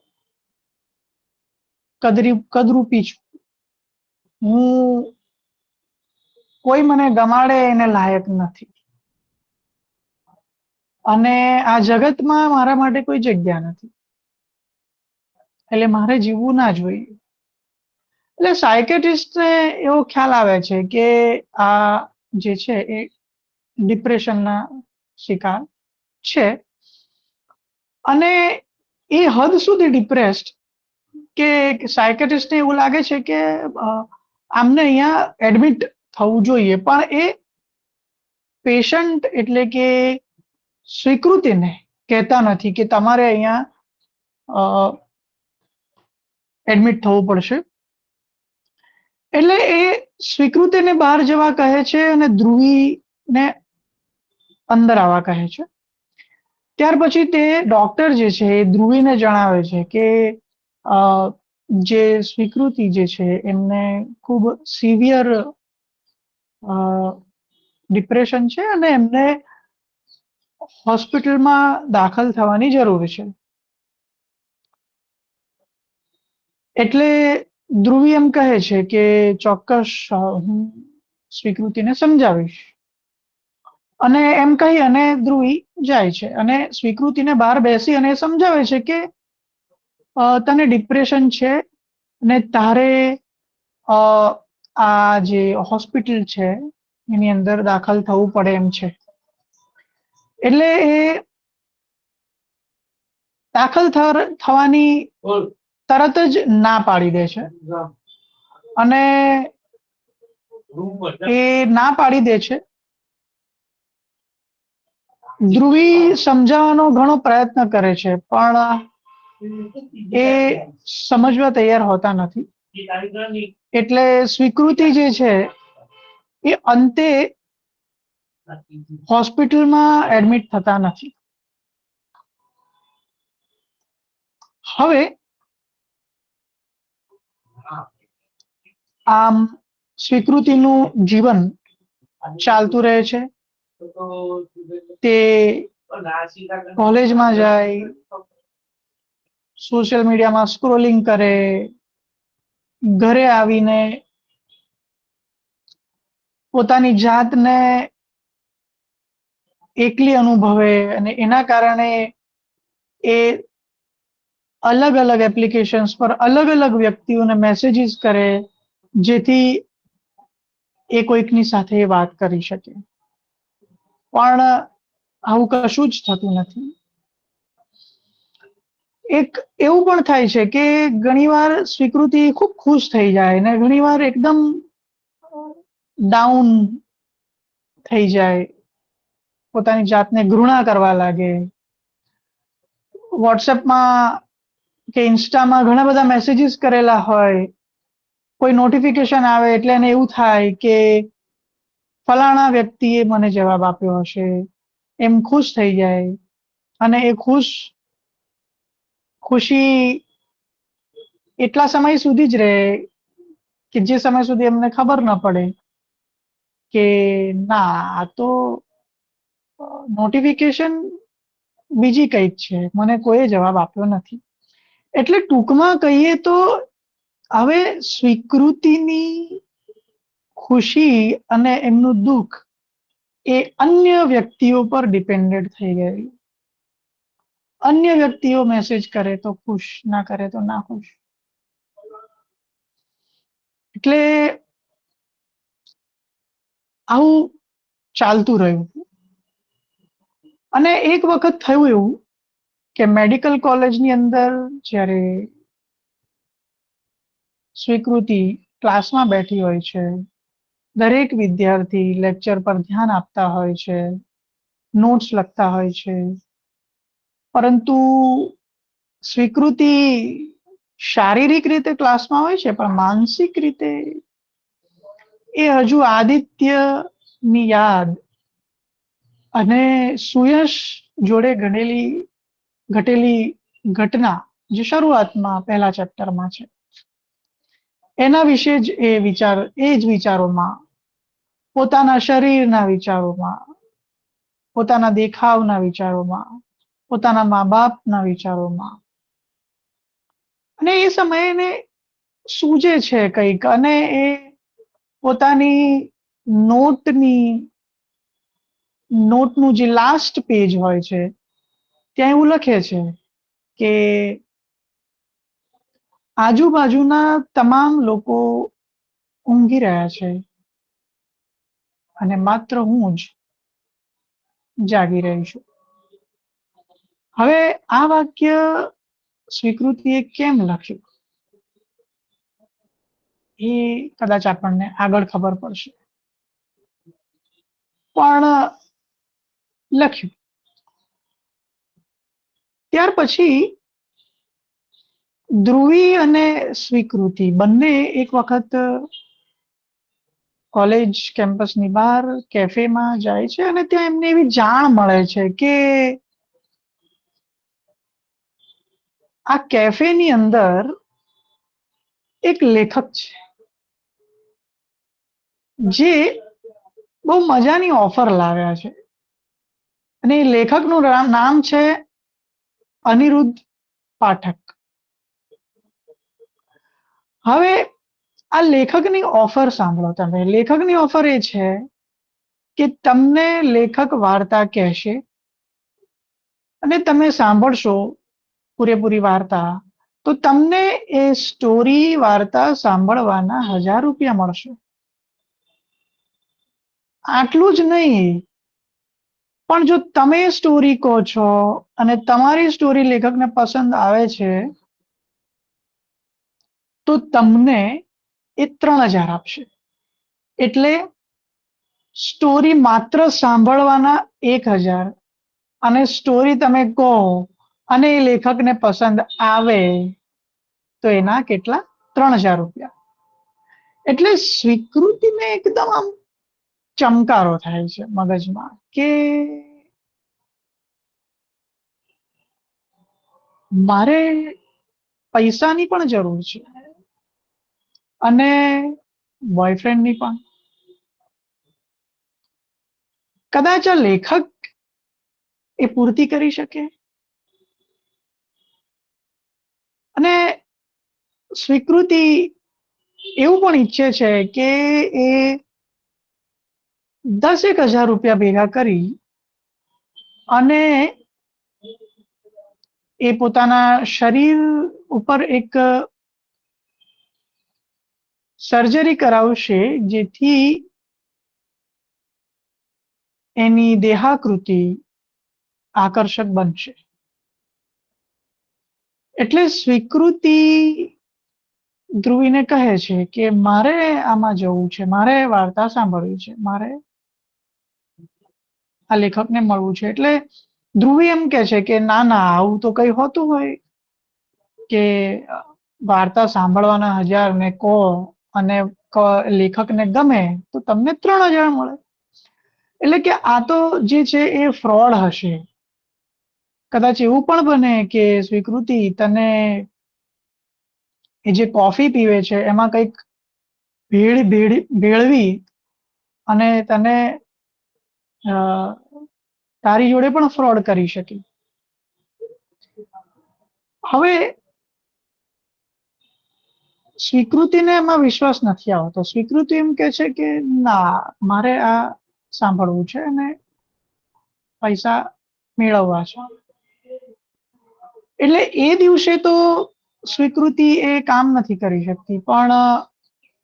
કદરૂપી છું, હું કોઈ મને ગમાડે એને લાયક નથી, અને આ જગતમાં મારા માટે કોઈ જગ્યા નથી, એટલે મારે જીવવું ના જોઈએ. એટલે સાયકેટ્રિસ્ટને એવો ખ્યાલ આવે છે કે આ જે છે એ ડિપ્રેશનના શિકાર છે, અને એ હદ સુધી ડિપ્રેસ્ડ કે સાયકેટ્રિસ્ટને એવું લાગે છે કે આમને અહીંયા એડમિટ થવું જોઈએ, પણ એ પેશન્ટ એટલે કે સ્વીકૃતિને કહેતા નથી કે તમારે અહીંયા એડમિટ થવું પડશે. એટલે એ સ્વીકૃતિને બહાર જવા કહે છે અને ધ્રુવીને અંદર આવવા કહે છે. ત્યાર પછી તે ડોક્ટર જે છે એ ધ્રુવીને જણાવે છે કે જે સ્વીકૃતિ જે છે એમને ખૂબ સિવિયર ડિપ્રેશન છે અને એમને હોસ્પિટલમાં દાખલ થવાની જરૂર છે. એટલે ધ્રુવી એમ કહે છે કે ચોક્કસ હું સ્વીકૃતિને સમજાવીશ, અને એમ કહી અને ધ્રુવી જાય છે અને સ્વીકૃતિને બહાર બેસી અને સમજાવે છે કે તને ડિપ્રેશન છે અને તારે આ જે હોસ્પિટલ છે એની અંદર દાખલ થવું પડે એમ છે. એટલે એ દાખલ થવાની તરત જ ના પાડી દે છે, અને એ ના પાડી દે છે. ધ્રુવી સમજાવવાનો ઘણો પ્રયત્ન કરે છે, પણ એ સમજવા તૈયાર હોતા નથી. એટલે સ્વીકૃતિ જે છે એ અંતે હોસ્પિટલમાં એડમિટ થતા નથી. હવે આમ સ્વીકૃતિનું જીવન ચાલતું રહે છે. તે કોલેજમાં જાય, સોશિયલ મીડિયામાં સ્ક્રોલિંગ કરે, ઘરે આવીને પોતાની જાતને એકલી અનુભવે, અને એના કારણે એ અલગ અલગ એપ્લિકેશન્સ પર અલગ અલગ વ્યક્તિઓને મેસેજીસ કરે, જેથી એ કોઈકની સાથે વાત કરી શકે. પણ આવું કશું જ થતું નથી. એક એવું પણ થાય છે કે ઘણીવાર સ્વીકૃતિ ખૂબ ખુશ થઈ જાય ને ઘણીવાર એકદમ ડાઉન થઈ જાય, પોતાની જાતને ઘૃણા કરવા લાગે. વોટ્સએપમાં કે ઇન્સ્ટામાં ઘણા બધા મેસેજીસ કરેલા હોય, કોઈ નોટિફિકેશન આવે એટલે એને એવું થાય કે ફલાણા વ્યક્તિએ મને જવાબ આપ્યો હશે, એમ ખુશ થઈ જાય. અને એ ખુશી એટલા સમય સુધી જ રહે કે જે સમય સુધી એમને ખબર ન પડે કે ના, આ તો નોટિફિકેશન બીજી કંઈક છે, મને કોઈ જવાબ આપ્યો નથી. એટલે ટૂંકમાં કહીએ તો હવે સ્વીકૃતિની ખુશી અને એમનું દુઃખ એ અન્ય વ્યક્તિઓ પર ડિપેન્ડેડ થઈ ગયું. અન્ય વ્યક્તિઓ મેસેજ કરે તો ખુશ, ના કરે તો ના ખુશ. એટલે આવું ચાલતું રહ્યું. અને એક વખત થયું એવું કે મેડિકલ કોલેજની અંદર જ્યારે સ્વીકૃતિ ક્લાસમાં બેઠી હોય છે, દરેક વિદ્યાર્થી લેક્ચર પર ધ્યાન આપતા હોય છે, નોટ્સ લખતા હોય છે, પરંતુ સ્વીકૃતિ શારીરિક રીતે ક્લાસમાં હોય છે, પણ માનસિક રીતે એ હજુ આદિત્યની યાદ અને સુયશ જોડે ઘટેલી ઘટના જે શરૂઆતમાં પહેલા ચેપ્ટરમાં છે એના વિશે જ એ જ વિચારોમાં, પોતાના શરીરના વિચારોમાં, પોતાના દેખાવના વિચારોમાં, પોતાના મા બાપના વિચારોમાં, અને એ સમયે એને સૂજે છે કંઈક, અને એ પોતાની નોટનું જે લાસ્ટ પેજ હોય છે ત્યાં એવું લખે છે કે આજુબાજુના તમામ લોકો ઊંઘી રહ્યા છે અને માત્ર હું જ જાગી રહી છું. હવે આ વાક્ય સ્વીકૃતિએ કેમ લખ્યું એ કદાચ આપણને આગળ ખબર પડશે, પણ લખ્યું. ત્યાર પછી ધ્રુવી અને સ્વીકૃતિ બંને એક વખત કોલેજ કેમ્પસની બહાર કેફેમાં જાય છે અને ત્યાં એમને એવી જાણ મળે છે કે આ કેફેની અંદર એક લેખક છે જે બહુ મજાની ઓફર લાવ્યા છે અને એ લેખકનું નામ છે અનિરુદ્ધ પાઠક. હવે આ લેખકની ઓફર સાંભળો તમે. લેખકની ઓફર એ છે કે તમને લેખક વાર્તા કહેશે અને તમે સાંભળશો પૂરેપૂરી વાર્તા તો તમને એ સ્ટોરી વાર્તા સાંભળવાના 1000 રૂપિયા મળશે. આટલું જ નહીં, પણ જો તમે સ્ટોરી કહો છો અને તમારી સ્ટોરી લેખકને પસંદ આવે છે તો તમને એ 3000 આપશે. એટલે સ્ટોરી માત્ર સાંભળવાના 1000 અને સ્ટોરી તમે કહો અને એ લેખકને પસંદ આવે તો એના કેટલા 3000 રૂપિયા. એટલે સ્વીકૃતિને એકદમ આમ ચમકારો થાય છે મગજમાં કે મારે પૈસાની પણ જરૂર છે અને બોયફ્રેન્ડની પણ. કદાચ આ લેખક એ પૂર્તિ કરી શકે અને સ્વીકૃતિ એવું પણ ઈચ્છે છે કે એ 10,000 રૂપિયા ભેગા કરી અને એ પોતાના શરીર ઉપર એક સર્જરી કરાવશે જેથી એની દેહાકૃતિ આકર્ષક બનશે. એટલે સ્વીકૃતિ ધ્રુવીને કહે છે કે મારે આમાં જવું છે, મારે વાર્તા સાંભળવી છે, મારે આ લેખકને મળવું છે. એટલે ધ્રુવી એમ કે છે કે ના ના, આવું તો કઈ હોતું હોય કે વાર્તા સાંભળવાના 1000 ને કહો અને લેખકને ગમે તો તમને 3000 મળે. એટલે કે આ તો જે છે એ ફ્રોડ હશે. કદાચ એવું પણ બને કે સ્વીકૃતિ તને એ જે કોફી પીવે છે એમાં કંઈક ભેળવી અને તને તારી જોડે પણ ફ્રોડ કરી શકે. હવે સ્વીકૃતિને એમાં વિશ્વાસ નથી આવતો. સ્વીકૃતિ એમ કે છે કે ના, મારે આ સાંભળવું છે અને પૈસા મેળવવા છે. એટલે એ દિવસે તો સ્વીકૃતિ એ કામ નથી કરી શકતી, પણ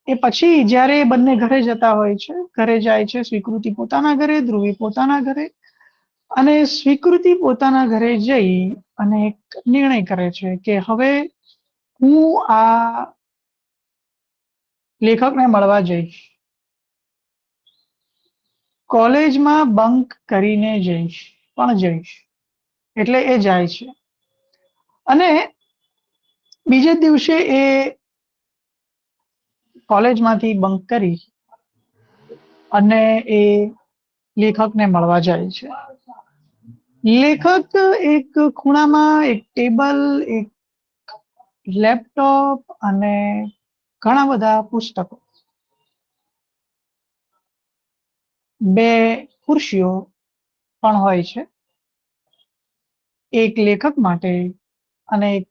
એ પછી જ્યારે બંને ઘરે જતા હોય છે, ઘરે જાય છે સ્વીકૃતિ પોતાના ઘરે, ધ્રુવી પોતાના ઘરે, અને સ્વીકૃતિ પોતાના ઘરે જઈ અને એક નિર્ણય કરે છે કે હવે હું આ લેખકને મળવા જઈશ, કોલેજમાં બંક કરીને જઈશ, પણ જઈશ. એટલે એ જાય છે અને બીજે દિવસે એ કોલેજમાંથી બંક કરી અને એ લેખકને મળવા જાય છે. લેખક એક ખૂણામાં એક ટેબલ, એક લેપટોપ અને ઘણા બધા પુસ્તકો, 2 ખુરશીઓ પણ હોય છે, એક લેખક માટે અને એક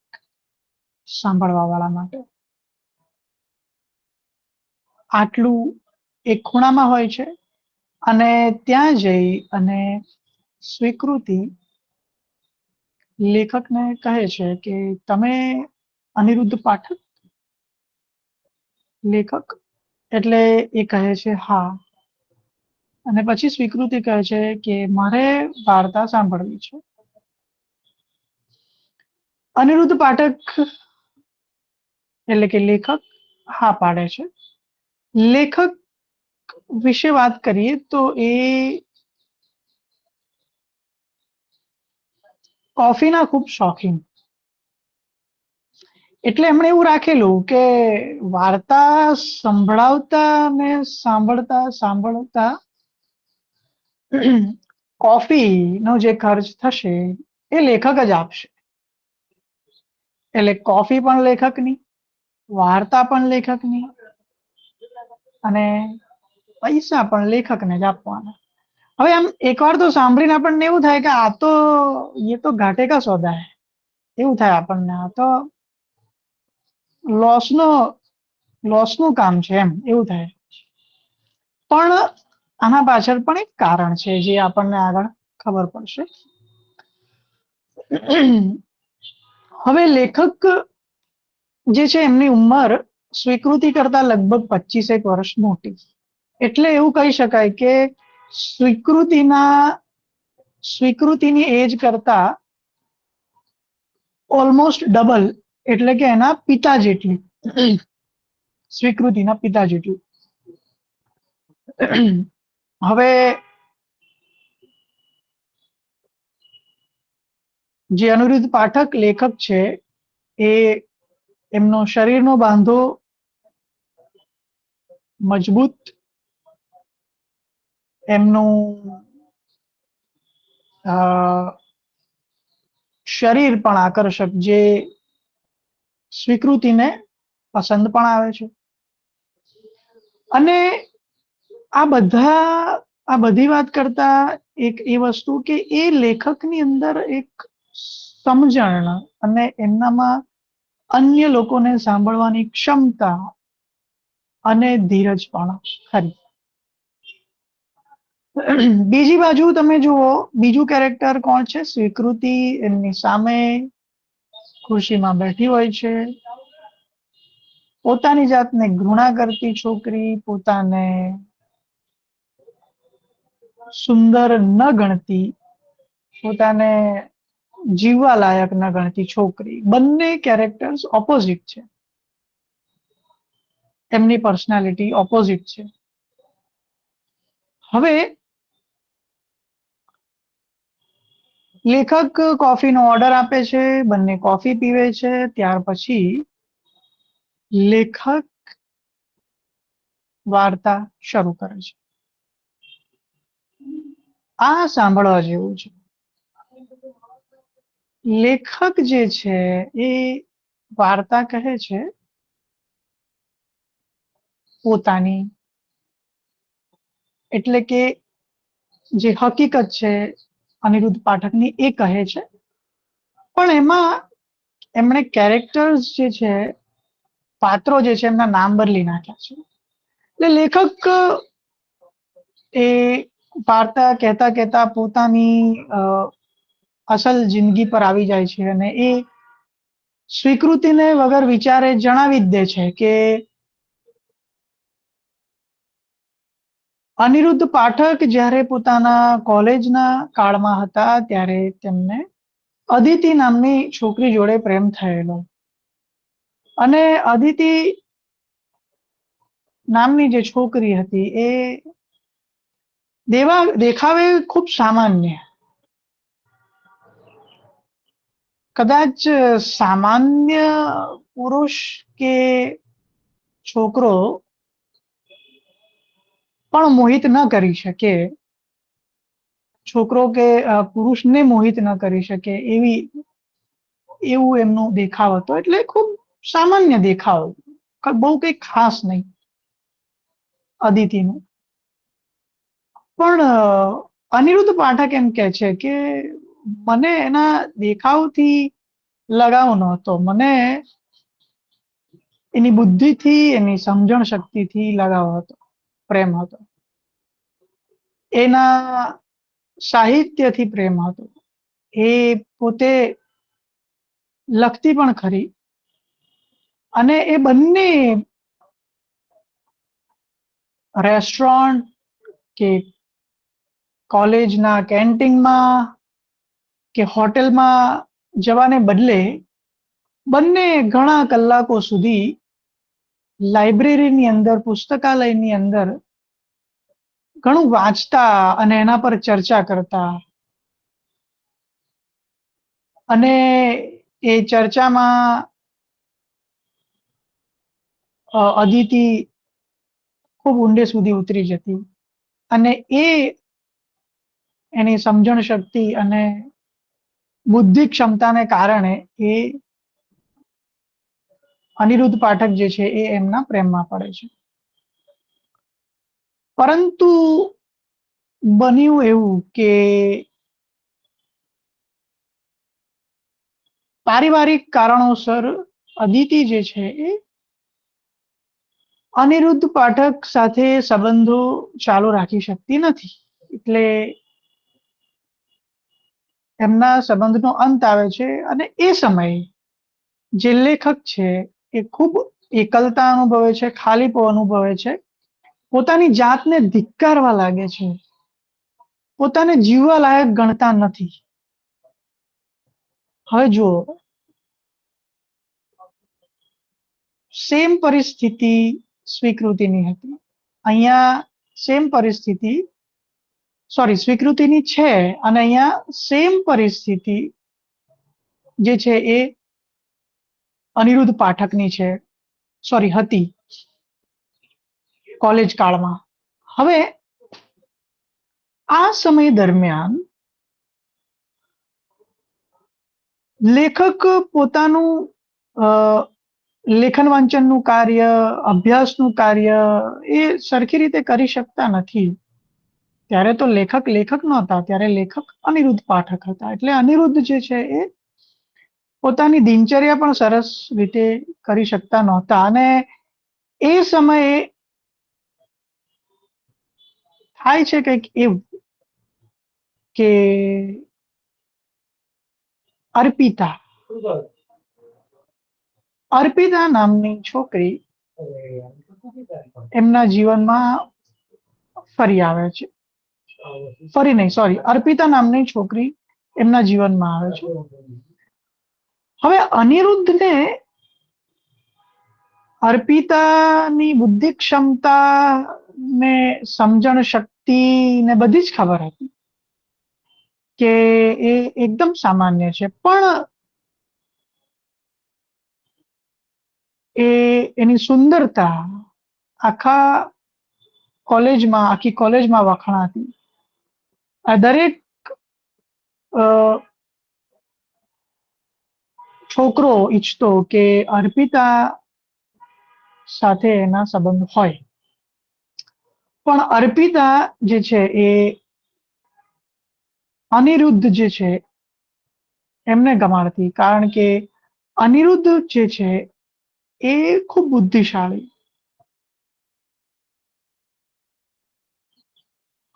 સાંભળવા વાળા માટે. આટલું એક ખૂણામાં હોય છે અને ત્યાં જઈ અને સ્વીકૃતિ લેખકને કહે છે કે તમે અનિરુદ્ધ પાઠક? લેખક એટલે એ કહે છે હા. અને પછી સ્વીકૃતિ કહે છે કે મારે વાર્તા સાંભળવી છે. અનિરુદ્ધ પાઠક એટલે કે લેખક હા પાડે છે. લેખક વિશે વાત કરીએ તો એ કોફીના ખૂબ શોખીન, એટલે એમણે એવું રાખેલું કે વાર્તા સંભળાવતા ને સાંભળતા સાંભળતા કોફીનો જે ખર્ચ થશે એ લેખક જ આપશે. એટલે કોફી પણ લેખકની, વાર્તા પણ લેખકની અને પૈસા પણ લેખકને જ આપવાના. હવે આમ એકવાર તો સાંભળીને આપણને એવું થાય કે આ તો ये तो घाटे का सौदा है, એવું થાય આપણને. આ તો લોસનું કામ છે એમ એવું થાય. પણ આના પાછળ પણ એક કારણ છે જે આપણને આગળ ખબર પડશે. હવે લેખક જે છે એમની ઉંમર સ્વીકૃતિ કરતા લગભગ 25 વર્ષ મોટી, એટલે એવું કહી શકાય કે સ્વીકૃતિની એજ કરતા ઓલમોસ્ટ ડબલ, એટલે કે એના પિતા જેટલી, સ્વીકૃતિના પિતા જેટલી. હવે જે અનિરુદ્ધ પાઠક લેખક છે એ એમનો શરીરનો બાંધો મજબૂત, એમનું શરીર પણ આકર્ષક, જે સ્વીકૃતિને પસંદ પણ આવે છે. અને આ બધી વાત કરતા એક એ વસ્તુ કે એ લેખકની અંદર એક સમજણ અને એમનામાં અન્ય લોકોને સાંભળવાની ક્ષમતા અને ધીરજ પણ ખરી. બીજી બાજુ તમે જુઓ, બીજું કેરેક્ટર કોણ છે? સ્વીકૃતિ એમની સામે ખુરશીમાં બેઠી હોય છે, પોતાની જાતને ઘૃણા કરતી છોકરી, પોતાને સુંદર ન ગણતી, પોતાને જીવવા લાયક ન ગણતી છોકરી. બંને કેરેક્ટર્સ ઓપોઝિટ છે, એમની પર્સનાલિટી ઓપોઝિટ છે. હવે લેખક કોફીનો ઓર્ડર આપે છે, બંને કોફી પીવે છે. ત્યાર પછી લેખક વાર્તા શરૂ કરે છે. આ સાંભળવા જેવું છે. લેખક જે છે એ વાર્તા કહે છે પોતાની, એટલે કે જે હકીકત છે અનિરુદ્ધ પાઠકની એ કહે છે, પણ એમાં એમણે કેરેક્ટર્સ જે છે, પાત્રો જે છે એમના નામ બદલી નાખ્યા છે. એટલે લેખક એ વાર્તા કહેતા કહેતા પોતાની અસલ જિંદગી પર આવી જાય છે અને એ સ્વીકૃતિને વગર વિચારે જણાવી જ દે છે કે અનિરુદ્ધ પાઠક જ્યારે પોતાના કોલેજના કાળમાં હતા ત્યારે તેમને અદિતિ નામની છોકરી જોડે પ્રેમ થયેલો, અને અદિતિ નામની જે છોકરી હતી એ દેખાવે ખૂબ સામાન્ય, કદાચ સામાન્ય પુરુષ કે છોકરો પણ મોહિત ન કરી શકે, છોકરો કે પુરુષને મોહિત ન કરી શકે એવું એમનો દેખાવ હતો. એટલે ખૂબ સામાન્ય દેખાવ, બહુ કઈ ખાસ નહીં અદિતિનું. પણ અનિરુદ્ધ પાઠક એમ કે છે કે મને એના દેખાવથી લગાવ નહોતો, મને એની બુદ્ધિથી, એની સમજણ શક્તિથી લગાવ હતો. પ્રેમ હતો, એના સાહિત્યથી પ્રેમ હતો, એ પોતે લખતી પણ ખરી, અને એ બંને રેસ્ટોરન્ટ કે કોલેજના કેન્ટીનમાં કે હોટેલમાં જવાને બદલે બંને ઘણા કલાકો સુધી લાઇબ્રેરીની અંદર, પુસ્તકાલયની અંદર ઘણું વાંચતા અને એના પર ચર્ચા કરતા, અને એ ચર્ચામાં અદિતિ ખૂબ ઊંડે સુધી ઉતરી જતી, અને એની સમજણ શક્તિ અને બુદ્ધિ ક્ષમતાને કારણે એ અનિરુદ્ધ પાઠક જે છે એ એમના પ્રેમમાં પડે છે. પરંતુ બન્યું એવું કે પારિવારિક કારણોસર અદિતિ જે છે એ અનિરુદ્ધ પાઠક સાથે સંબંધો ચાલુ રાખી શકતી નથી, એટલે એમના સંબંધનો અંત આવે છે. અને એ સમયે જે લેખક છે એ ખૂબ એકલતા અનુભવે છે, ખાલીપો અનુભવે છે, પોતાની જાતને ધિક્કારવા લાગે છે, પોતાને જીવવા લાયક ગણતા નથી. હવે જુઓ, સેમ પરિસ્થિતિ સ્વીકૃતિની હતી, અહીંયા સેમ પરિસ્થિતિ સ્વીકૃતિની છે, અને અહીંયા સેમ પરિસ્થિતિ જે છે એ અનિરુદ્ધ પાઠકની છે, હતી કોલેજ કાળમાં. હવે આ સમય દરમિયાન લેખક પોતાનું લેખન વાંચનનું કાર્ય, અભ્યાસનું કાર્ય એ સરખી રીતે કરી શકતા નથી. ત્યારે તો લેખક નહોતા, ત્યારે લેખક અનિરુદ્ધ પાઠક હતા. એટલે અનિરુદ્ધ જે છે એ પોતાની દિનચર્યા પણ સરસ રીતે કરી શકતા નહોતા, અને એ સમયે થાય છે કંઈક એવું કે અર્પિતા નામની છોકરી એમના જીવનમાં ફરી આવે છે. અર્પિતા નામની છોકરી એમના જીવનમાં આવે છે. હવે અનિરુદ્ધને અર્પિતાની બુદ્ધિ ક્ષમતા ને સમજણ શક્તિ ને બધી જ ખબર હતી કે એ એકદમ સામાન્ય છે, પણ એની સુંદરતા આખી કોલેજમાં વખણાતી. દરેક છોકરો ઈચ્છતો કે અર્પિતા સાથે એના સંબંધ હોય, પણ અર્પિતા જે છે એ અનિરુદ્ધ જે છે એમને ગમાડતી, કારણ કે અનિરુદ્ધ જે છે એ ખૂબ બુદ્ધિશાળી.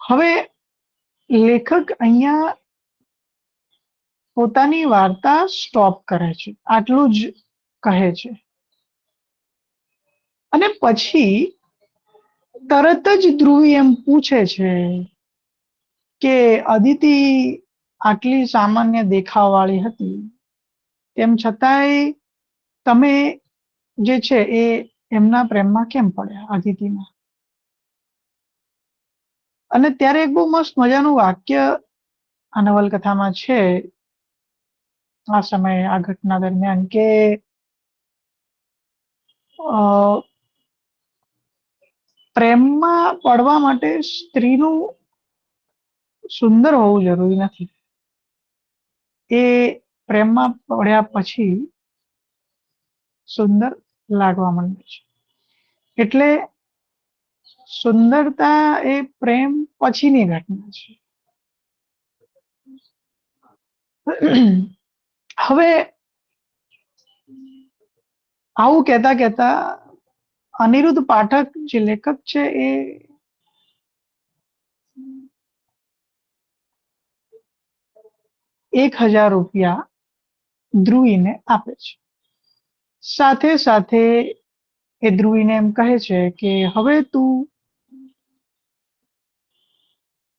હવે લેખક અહીંયા પોતાની વાર્તા સ્ટોપ કરે છે, આટલું જ કહે છે, અને પછી તરત જ ધ્રુવી એમ પૂછે છે કે અદિતિ આટલી સામાન્ય દેખાવવાળી હતી, તેમ છતાંય તમે જે છે એ એમના પ્રેમમાં કેમ પડ્યા, અદિતિના? અને ત્યારે એક બહુ મસ્ત મજાનું વાક્ય આ નવલકથામાં છે, આ સમયે, આ ઘટના દરમિયાન, કે પ્રેમમાં પડવા માટે સ્ત્રીનું સુંદર હોવું જરૂરી નથી, એ પ્રેમમાં પડ્યા પછી સુંદર લાગવા માંડે છે. એટલે સુંદરતા એ પ્રેમ પછીની ઘટના છે. હવે આવું કહેતા અનિરુદ્ધ પાઠક જે લેખક છે એ ₹1000 ધ્રુવીને આપે છે. સાથે સાથે એ ધ્રુવીને એમ કહે છે કે હવે તું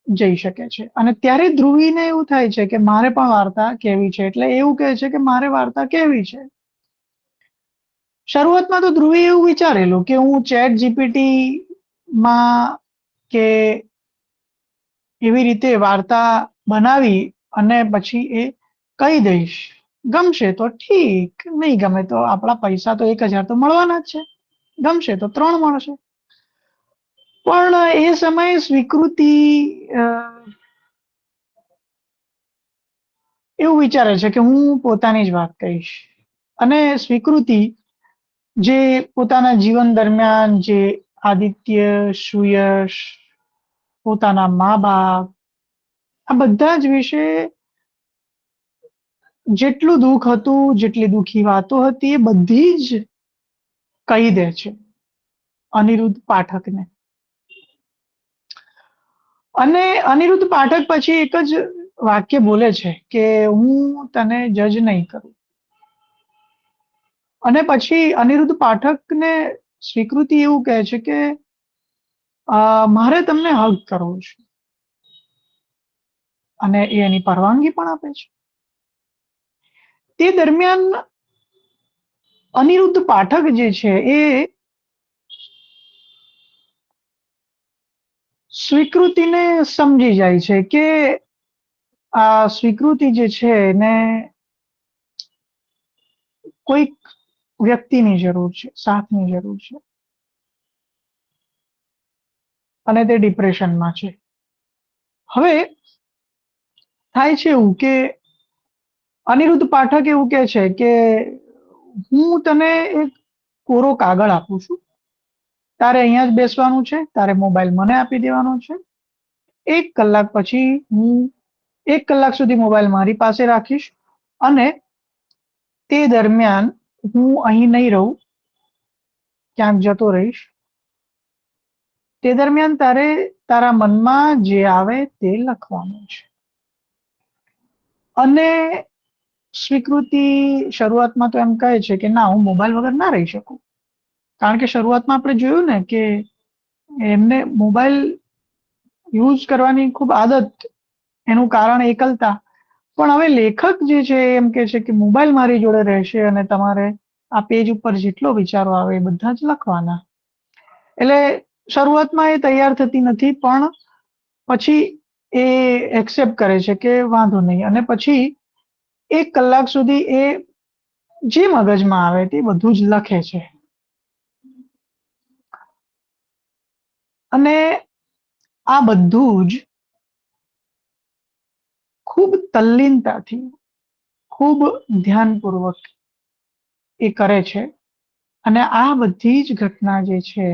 જઈ શકે છે. અને ત્યારે ધ્રુવીને એવું થાય છે કે મારે પણ વાર્તા કહેવી છે, એટલે એવું કહે છે કે મારે વાર્તા કહેવી છે. શરૂઆતમાં તો ધ્રુવે એવું વિચારેલું કે હું ચેટ જીપીટી માં કે એવી રીતે વાર્તા બનાવી અને પછી એ કહી દઈશ. ગમશે તો ઠીક, નહીં ગમે તો આપણા પૈસા તો 1000 તો મળવાના જ છે, ગમશે તો 3 મળશે. પણ એ સમયે સ્વીકૃતિ અ, એવું વિચારે છે કે હું પોતાની જ વાત કહીશ. અને સ્વીકૃતિ જે પોતાના જીવન દરમિયાન જે આદિત્ય, સુયશ, પોતાના મા બાપ, આ બધા જ વિશે જેટલું દુઃખ હતું, જેટલી દુઃખી વાતો હતી, એ બધી જ કહી દે છે અનિરુદ્ધ પાઠકને. અને અનિરુદ્ધ પાઠક પછી એક જ વાક્ય બોલે છે કે હું તને જજ નહીં કરું. અને પછી અનિરુદ્ધ પાઠકને સ્વીકૃતિ એવું કહે છે કે મારે તમને હગ કરવો છે, અને એ એની પરવાનગી પણ આપે છે. તે દરમિયાન અનિરુદ્ધ પાઠક જે છે એ સ્વીકૃતિને સમજી જાય છે કે આ સ્વીકૃતિ જે છે એને કોઈક વ્યક્તિની જરૂર છે, સાથની જરૂર છે, અને તે ડિપ્રેશનમાં છે. હવે થાય છે એવું કે અનિરુદ્ધ પાઠક એવું કહે છે કે હું તને એક કોરો કાગળ આપું છું, તારે અહીંયા જ બેસવાનું છે, તારે મોબાઈલ મને આપી દેવાનો છે. 1 કલાક પછી હું 1 કલાક સુધી મોબાઈલ મારી પાસે રાખીશ, અને તે દરમિયાન હું અહીં નહીં રહું, ક્યાંક જતો રહીશ. તે દરમિયાન તારે તારા મનમાં જે આવે તે લખવાનું છે. અને સ્વીકૃતિ શરૂઆતમાં તો એમ કહે છે કે ના, હું મોબાઈલ વગર ના રહી શકું. કારણ કે શરૂઆતમાં આપણે જોયું ને કે એમને મોબાઈલ યુઝ કરવાની ખૂબ આદત, એનું કારણ એકલતા. પણ હવે લેખક જે છે એ એમ કે છે કે મોબાઈલ મારી જોડે રહેશે અને તમારે આ પેજ ઉપર જેટલો વિચારો આવે એ બધા જ લખવાના. એટલે શરૂઆતમાં એ તૈયાર થતી નથી, પણ પછી એ એક્સેપ્ટ કરે છે કે વાંધો નહીં. અને પછી 1 કલાક સુધી એ જે મગજમાં આવે તે બધું જ લખે છે. અને આ બધું જ ખૂબ તલ્લીનતાથી, ખૂબ ધ્યાનપૂર્વક એ કરે છે. અને આ બધી જ ઘટના જે છે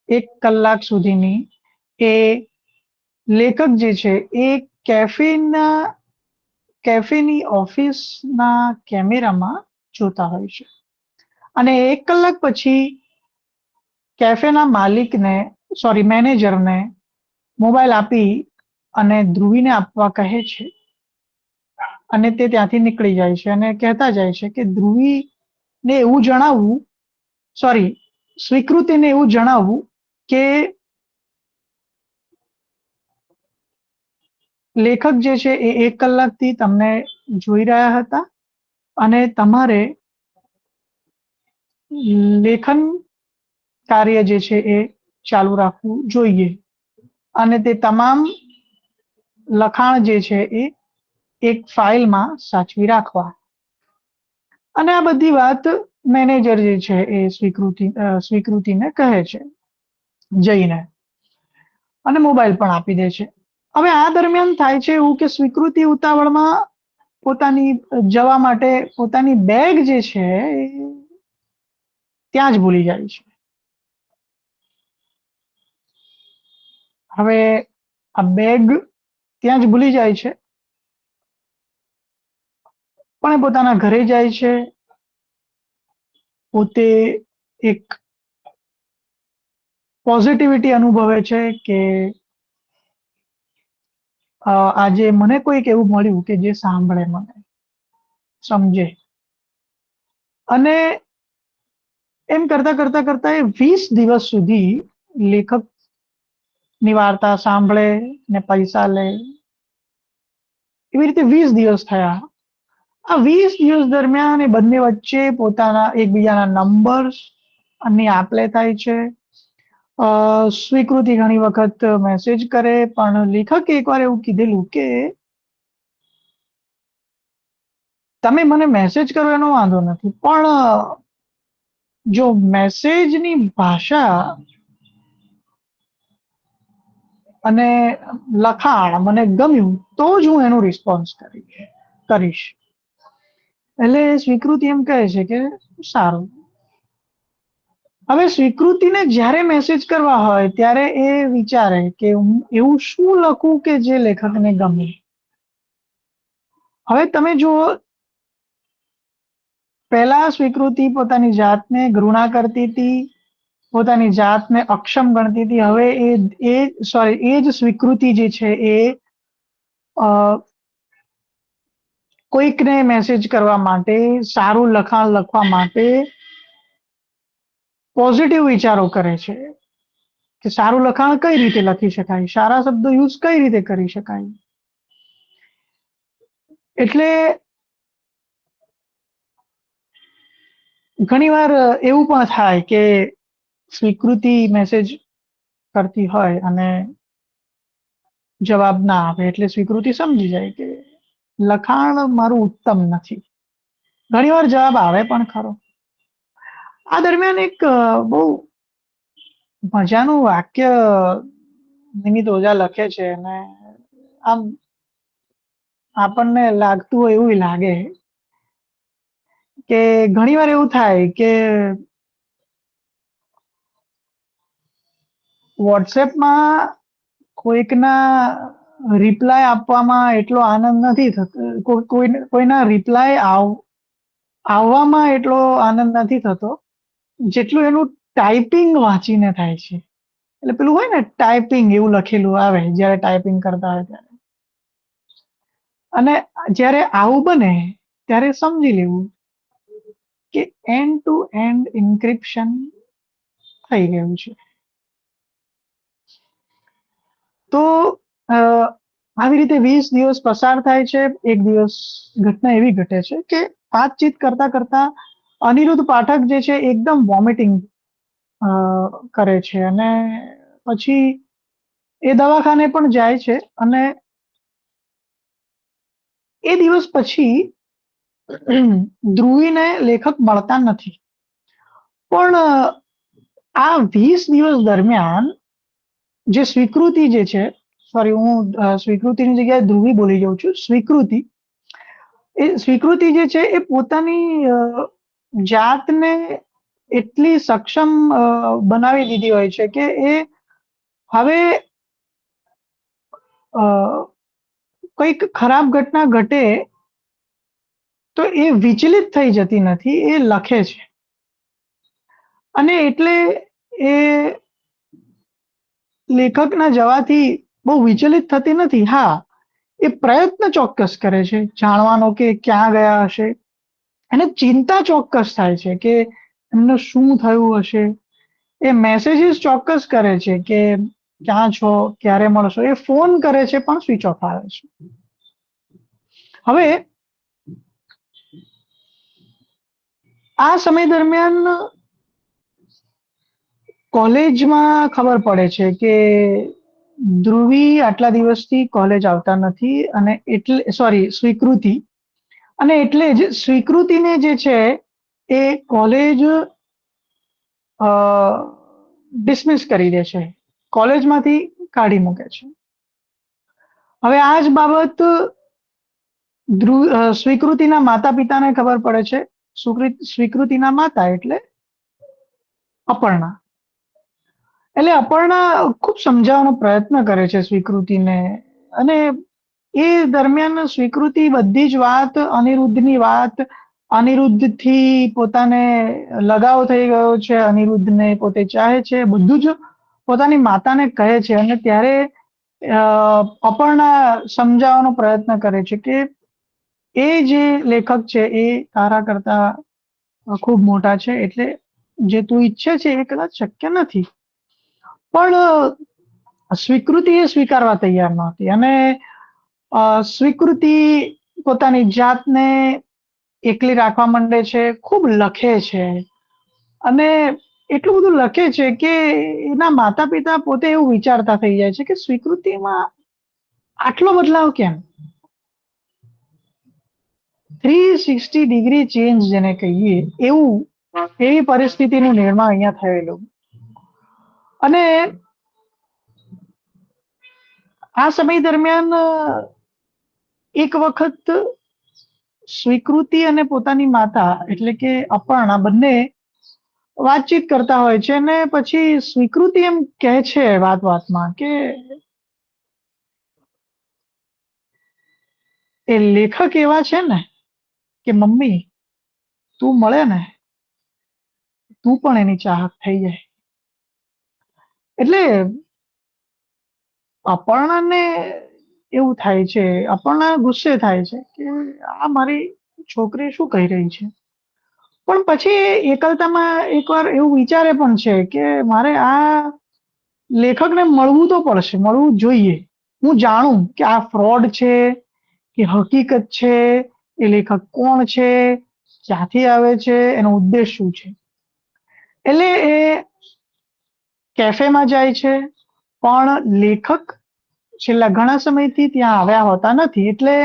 1 કલાક સુધીની, એ લેખક જે છે એ કેફેની ઓફિસના કેમેરામાં જોતા હોય છે. અને 1 કલાક પછી કેફેના મેનેજરને મોબાઈલ આપી અને ધ્રુવીને આપવા કહે છે. અને તે ત્યાંથી નીકળી જાય છે અને કહેતા જાય છે કે ધ્રુવીને એવું જણાવવું, સ્વીકૃતિને એવું જણાવવું કે લેખક જે છે એ 1 કલાકથી તમને જોઈ રહ્યા હતા, અને તમારે લેખન કાર્ય જે છે એ ચાલુ રાખવું જોઈએ, અને તે તમામ લખાણ જે છે એ એક ફાઇલમાં સાચવી રાખવા. અને આ બધી વાત મેનેજર જે છે એ સ્વીકૃતિને કહે છે જઈને, અને મોબાઈલ પણ આપી દે છે. હવે આ દરમિયાન થાય છે એવું કે સ્વીકૃતિ ઉતાવળમાં પોતાની જવા માટે પોતાની બેગ જે છે એ ત્યાં જ ભૂલી જાય છે. હવે આ બેગ ત્યાં જ ભૂલી જાય છે, પણ એ પોતાના ઘરે જાય છે. પોતે એક પોઝિટિવિટી અનુભવે છે કે આજે મને કોઈક એવું મળ્યું કે જે સાંભળે, મને સમજે, અને એમ કરતા કરતા કરતા એ 20 દિવસ સુધી લેખક ની વાર્તા સાંભળે ને પૈસા લે, એવી રીતે 20 દિવસ થયા. આ 20 દિવસ દરમિયાન એ બંને વચ્ચે પોતાના એકબીજાના નંબર્સ ની આપલે થાય છે. સ્વીકૃતિ ઘણી વખત મેસેજ કરે, પણ લેખકે એકવાર એવું કીધેલું કે તમે મને મેસેજ કરો એનો વાંધો નથી, પણ જો મેસેજની ભાષા અને લખાણ મને ગમ્યું તો જ હું એનો રિસ્પોન્સ કરીશ. એટલે સ્વીકૃતિ એમ કહે છે કે સારું. હવે સ્વીકૃતિને જ્યારે મેસેજ કરવા હોય ત્યારે એ વિચારે કે હું એવું શું લખું કે જે લેખકને ગમે. હવે તમે જુઓ, પહેલા સ્વીકૃતિ પોતાની જાતને ઘૃણા કરતી હતી, પોતાની જાતને અક્ષમ ગણતી હતી. હવે એ જ સ્વીકૃતિ જે છે એ કોઈકને મેસેજ કરવા માટે, સારું લખાણ લખવા માટે પોઝિટિવ વિચારો કરે છે કે સારું લખાણ કઈ રીતે લખી શકાય, સારા શબ્દો યુઝ કઈ રીતે કરી શકાય. એટલે ઘણીવાર એવું પણ થાય કે સ્વીકૃતિ મેસેજ કરતી હોય અને જવાબ ના આપે, એટલે સ્વીકૃતિ સમજી જાય કે લખાણ મારું ઉત્તમ નથી. ઘણીવાર જવાબ આવે પણ ખરો. આ દરમિયાન એક બહુ મજાનું વાક્ય નિમિત ઓઝા લખે છે, અને આમ આપણને લાગતું હોય એવું લાગે કે ઘણીવાર એવું થાય કે વોટ્સએપમાં કોઈકના રિપ્લાય આપવામાં એટલો આનંદ નથી થતો, કોઈના રિપ્લાય આવવામાં એટલો આનંદ નથી થતો જેટલું એનું ટાઈપિંગ વાંચીને થાય છે. એટલે પેલું હોય ને ટાઈપિંગ, એવું લખેલું આવે જ્યારે ટાઈપિંગ કરતા હોય ત્યારે. અને જ્યારે આવું બને ત્યારે સમજી લેવું કે એન્ડ ટુ એન્ડ ઇન્ક્રિપ્શન થઈ ગયું છે. તો આવી રીતે 20 દિવસ પસાર થાય છે. એક દિવસ ઘટના એવી ઘટે છે કે વાતચીત કરતા કરતા અનિરુદ્ધ પાઠક જે છે એકદમ વોમિટિંગ કરે છે, અને પછી એ દવાખાને પણ જાય છે. અને એ દિવસ પછી ધ્રુવીને લેખક મળતા નથી, પણ આ 20 દિવસ દરમિયાન જે સ્વીકૃતિ જે છે, સોરી હું સ્વીકૃતિની જગ્યાએ ધ્રુવી બોલી જાઉં છું, સ્વીકૃતિ જે છે એ પોતાની જાતને એટલી સક્ષમ બનાવી દીધી હોય છે કે એ હવે કંઈક ખરાબ ઘટના ઘટે તો એ વિચલિત થઈ જતી નથી, એ લખે છે. અને એટલે એ લેખકના જવાથી બહુ વિચલિત થતી નથી. હા, એ પ્રયત્ન ચોક્કસ કરે છે જાણવાનો કે ક્યાં ગયા હશે, અને ચિંતા ચોક્કસ થાય છે કે એમને શું થયું હશે. એ મેસેજીસ ચોક્કસ કરે છે કે ક્યાં છો, ક્યારે મળશો. એ ફોન કરે છે પણ સ્વિચ ઓફ આવે છે. હવે આ સમય દરમિયાન કોલેજમાં ખબર પડે છે કે ધ્રુવી આટલા દિવસથી કોલેજ આવતા નથી, અને એટલે સ્વીકૃતિ, અને એટલે જ સ્વીકૃતિને જે છે એ કોલેજ ડિસમિસ કરી દે છે, કોલેજમાંથી કાઢી મૂકે છે. હવે આ જ બાબત સ્વીકૃતિના માતા પિતાને ખબર પડે છે. સ્વીકૃતિના માતા એટલે અપર્ણા. એટલે અપર્ણા ખૂબ સમજાવવાનો પ્રયત્ન કરે છે સ્વીકૃતિને, અને એ દરમિયાન સ્વીકૃતિ બધી જ વાત, અનિરુદ્ધની વાત, અનિરુદ્ધથી પોતાને લગાવ થઈ ગયો છે, અનિરુદ્ધને પોતે ચાહે છે, બધું જ પોતાની માતાને કહે છે. અને ત્યારે અપર્ણા સમજાવવાનો પ્રયત્ન કરે છે કે એ જે લેખક છે એ તારા કરતા ખૂબ મોટા છે, એટલે જે તું ઈચ્છે છે એ કદાચ શક્ય નથી. પણ સ્વીકૃતિ એ સ્વીકારવા તૈયાર નહોતી, અને સ્વીકૃતિ પોતાની જાતને એકલી રાખવા માંડે છે, ખૂબ લખે છે, અને એટલું બધું લખે છે કે એના માતા પિતા પોતે એવું વિચારતા થઈ જાય છે કે સ્વીકૃતિમાં આટલો બદલાવ કેમ? 360 ડિગ્રી ચેન્જ જેને કહીએ એવું, એવી પરિસ્થિતિનું નિર્માણ અહીંયા થયેલું. અને આ સમય દરમિયાન એક વખત સ્વીકૃતિ અને પોતાની માતા એટલે કે અપર્ણા બંને વાતચીત કરતા હોય છે, અને પછી સ્વીકૃતિ એમ કહે છે વાત વાતમાં કે એ લેખક એવા છે ને કે મમ્મી તું મળે ને તું પણ એની ચાહક થઈ જાય. એટલે અપર્ણાને એવું થાય છે, અપર્ણા ગુસ્સે થાય છે કે આ મારી છોકરી શું કહી રહી છે. પણ પછી એકલતામાં એકવાર એવું વિચારે પણ છે કે મારે આ લેખકને મળવું તો પડશે, મળવું જોઈએ. હું જાણું કે આ ફ્રોડ છે કે હકીકત છે, એ લેખક કોણ છે, ક્યાંથી આવે છે, એનો ઉદ્દેશ શું છે. એટલે એ કેફેમાં જાય છે, પણ લેખક છેલ્લા ઘણા સમયથી ત્યાં આવ્યા હોતા નથી. એટલે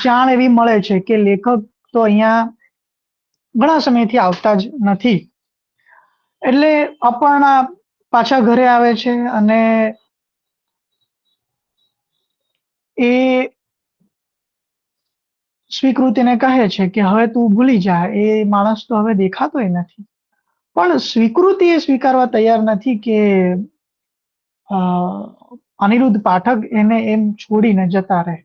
જાણ એવી મળે છે કે લેખક તો અહીંયા ઘણા સમયથી આવતા જ નથી. એટલે અપર્ણા પાછા ઘરે આવે છે, અને એ સ્વીકૃતિને કહે છે કે હવે તું ભૂલી જા, એ માણસ તો હવે દેખાતોય નથી. પણ સ્વીકૃતિ એ સ્વીકારવા તૈયાર નથી કે અનિરુદ્ધ પાઠક એને એમ છોડીને જતા રહે.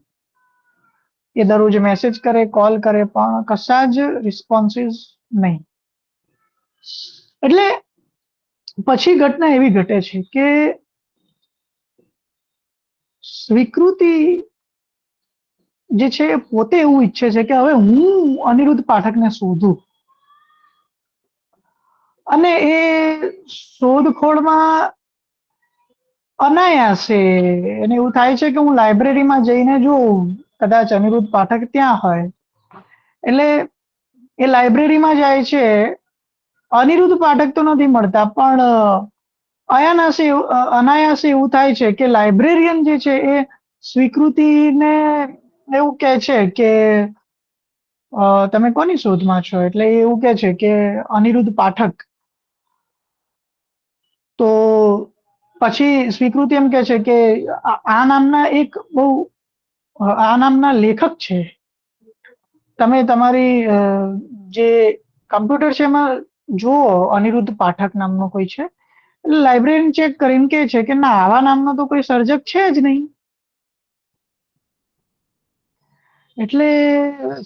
એ દરરોજ મેસેજ કરે, કોલ કરે, પણ કશા જ રિસ્પોન્સિસ નહીં. એટલે પછી ઘટના એવી ઘટે છે કે સ્વીકૃતિ જે છે એ પોતે એવું ઈચ્છે છે કે હવે હું અનિરુદ્ધ પાઠકને શોધું, અને એ શોધખોળમાં અનાયાસે એને એવું થાય છે કે હું લાઇબ્રેરીમાં જઈને જોઉં, કદાચ અનિરુદ્ધ પાઠક ત્યાં હોય. એટલે એ લાઇબ્રેરીમાં જાય છે. અનિરુદ્ધ પાઠક તો નથી મળતા, પણ અનાયાસે એવું થાય છે કે લાઇબ્રેરિયન જે છે એ સ્વીકૃતિને એવું કહે છે કે તમે કોની શોધમાં છો? એટલે એ એવું કહે છે કે અનિરુદ્ધ પાઠક. તો પછી સ્વીકૃતિ એમ કહે છે કે આ નામના એક બહુ આ નામના લેખક છે, તમે તમારી જે કમ્પ્યુટર છે એમાં જુઓ અનિરુદ્ધ પાઠક નામનો કોઈ છે. એટલે લાઇબ્રેરિયન ચેક કરીને કહે છે કે ના, આવા નામનો તો કોઈ સર્જક છે જ નહીં. એટલે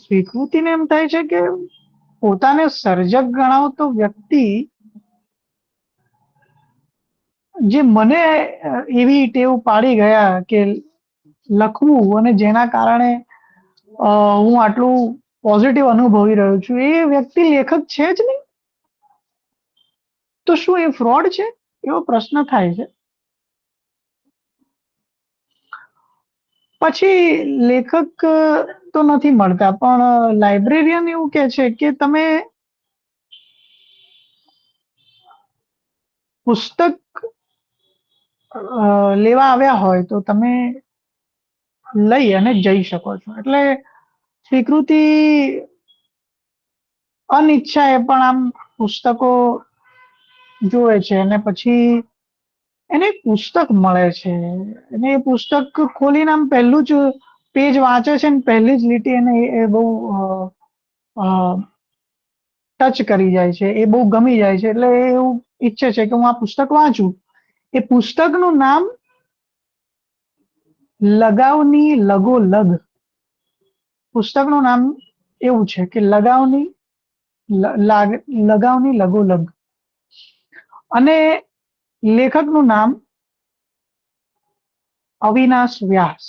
સ્વીકૃતિને એમ થાય છે કે પોતાને સર્જક ગણાવતો વ્યક્તિ જે મને એવી ટેવ પાડી ગયા કે લખવું, અને જેના કારણે હું આટલું પોઝિટિવ અનુભવી રહ્યો છું, એ વ્યક્તિ લેખક છે જ નહીં. તો શું એ ફ્રોડ છે? એવો પ્રશ્ન થાય છે. પછી લેખક તો નથી મળતા, પણ લાઇબ્રેરિયન એવું કહે છે કે તમે પુસ્તક લેવા આવ્યા હોય તો તમે લઈ અને જઈ શકો છો. એટલે સ્વીકૃતિ અનિચ્છાએ પણ આમ પુસ્તકો જોવે છે, અને પછી એને એક પુસ્તક મળે છે, અને એ પુસ્તક ખોલીને આમ પહેલું જ પેજ વાંચે છે, ને પહેલી જ લીટી એને એ બહુ ટચ કરી જાય છે, એ બહુ ગમી જાય છે. એટલે એ એવું ઈચ્છે છે કે હું આ પુસ્તક વાંચું. એ પુસ્તકનું નામ લગાવની લગોલગ. પુસ્તકનું નામ એવું છે કે લગાવની લગોલગ, અને લેખકનું નામ અવિનાશ વ્યાસ.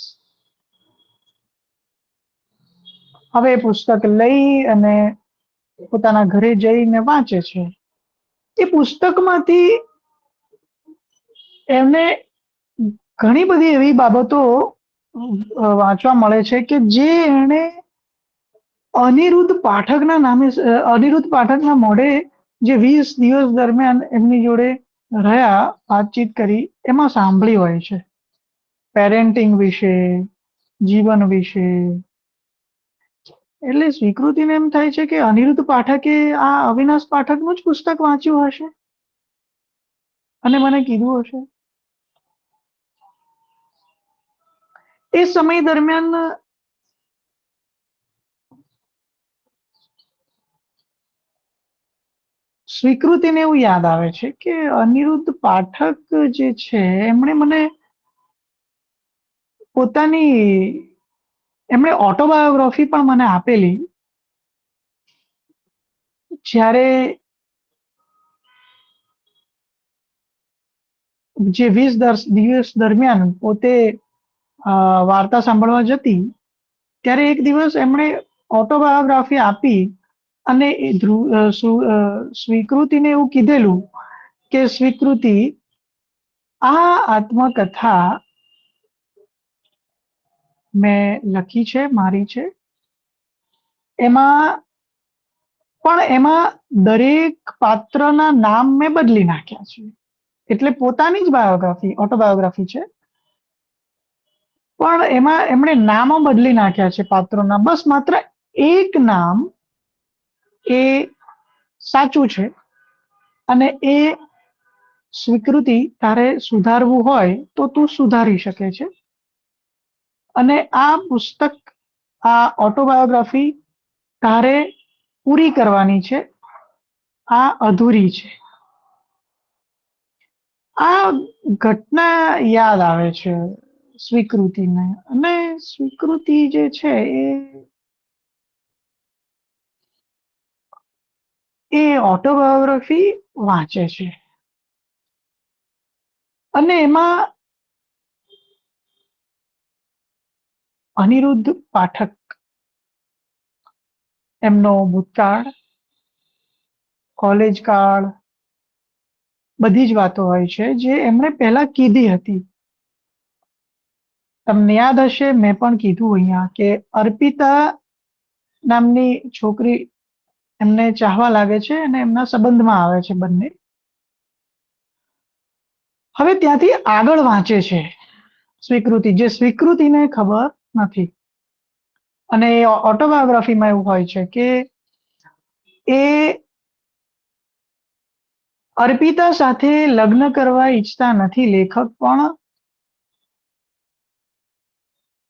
હવે એ પુસ્તક લઈ અને પોતાના ઘરે જઈને વાંચે છે. એ પુસ્તકમાંથી એમને ઘણી બધી એવી બાબતો વાંચવા મળે છે કે જે એણે અનિરુદ્ધ પાઠકના મોઢે જે 20 દિવસ દરમિયાન એમની જોડે રહ્યા, વાતચીત કરી, એમાં સાંભળી હોય છે. પેરેન્ટિંગ વિશે, જીવન વિશે. એટલે સ્વીકૃતિને એમ થાય છે કે અનિરુદ્ધ પાઠકે આ અવિનાશ પાઠકનું જ પુસ્તક વાંચ્યું હશે અને મને કીધું હશે. એ સમય દરમિયાન સ્વીકૃતિને એવું યાદ આવે છે કે અનિરુદ્ધ પાઠક જે છે એમણે મને એમણે ઓટોબાયોગ્રાફી પણ મને આપેલી, જ્યારે જે 20 દિવસ દરમિયાન પોતે વાર્તા સાંભળવા જતી, ત્યારે એક દિવસ એમણે ઓટોબાયોગ્રાફી આપી અને સ્વીકૃતિને એવું કીધેલું કે સ્વીકૃતિ, આ આત્મકથા મેં લખી છે, મારી છે, એમાં દરેક પાત્રના નામ મેં બદલી નાખ્યા છે. એટલે પોતાની જ ઓટોબાયોગ્રાફી છે, પણ એમાં એમણે નામો બદલી નાખ્યા છે પાત્રોના. બસ માત્ર એક નામ એ સાચું છે અને એ સ્વીકૃતિ, તારે સુધારવું હોય તો તું સુધારી શકે છે. અને આ પુસ્તક, આ ઓટોબાયોગ્રાફી તારે પૂરી કરવાની છે, આ અધૂરી છે. આ ઘટના યાદ આવે છે સ્વીકૃતિને. અને સ્વીકૃતિ જે છે એ ઓટોબાયોગ્રાફી વાંચે છે અને એમાં અનિરુદ્ધ પાઠક, એમનો ભૂતકાળ, કોલેજ કાળ, બધી જ વાતો હોય છે જે એમણે પહેલા કીધી હતી. તમને યાદ હશે, મેં પણ કીધું અહીંયા કે અર્પિતા નામની છોકરી એમને ચાહવા લાગે છે અને એમના સંબંધમાં આવે છે બંને. હવે ત્યાંથી આગળ વાંચે છે સ્વીકૃતિ, જે સ્વીકૃતિને ખબર નથી. અને ઓટોબાયોગ્રાફીમાં એવું હોય છે કે એ અર્પિતા સાથે લગ્ન કરવા ઈચ્છતા નથી લેખક, પણ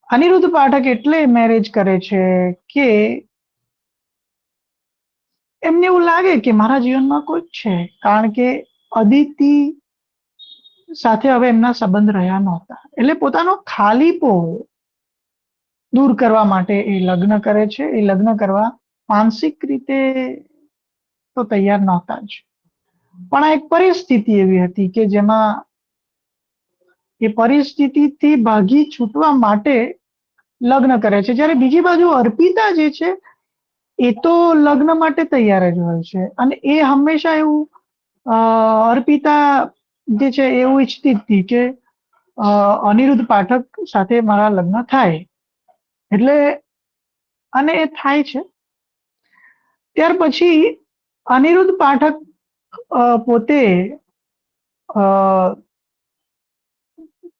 અનિરુદ્ધ પાઠક એટલે મેરેજ કરે છે કે એમને એવું લાગે કે મારા જીવનમાં કોઈ છે. કારણ કે અદિતિ સાથે હવે એમના સંબંધ રહ્યા નહોતા, એટલે પોતાનો ખાલીપો દૂર કરવા માટે એ લગ્ન કરે છે. એ લગ્ન કરવા માનસિક રીતે તો તૈયાર નહોતા જ, પણ આ એક પરિસ્થિતિ એવી હતી કે જેમાં એ પરિસ્થિતિથી ભાગી છૂટવા માટે લગ્ન કરે છે. જ્યારે બીજી બાજુ અર્પિતા જે છે એ તો લગ્ન માટે તૈયાર જ હોય છે અને એ હંમેશા એવું, અર્પિતા જે છે એવું ઈચ્છતી હતી કે અનિરુદ્ધ પાઠક સાથે મારા લગ્ન થાય. એટલે અને એ થાય છે. ત્યાર પછી અનિરુદ્ધ પાઠક પોતે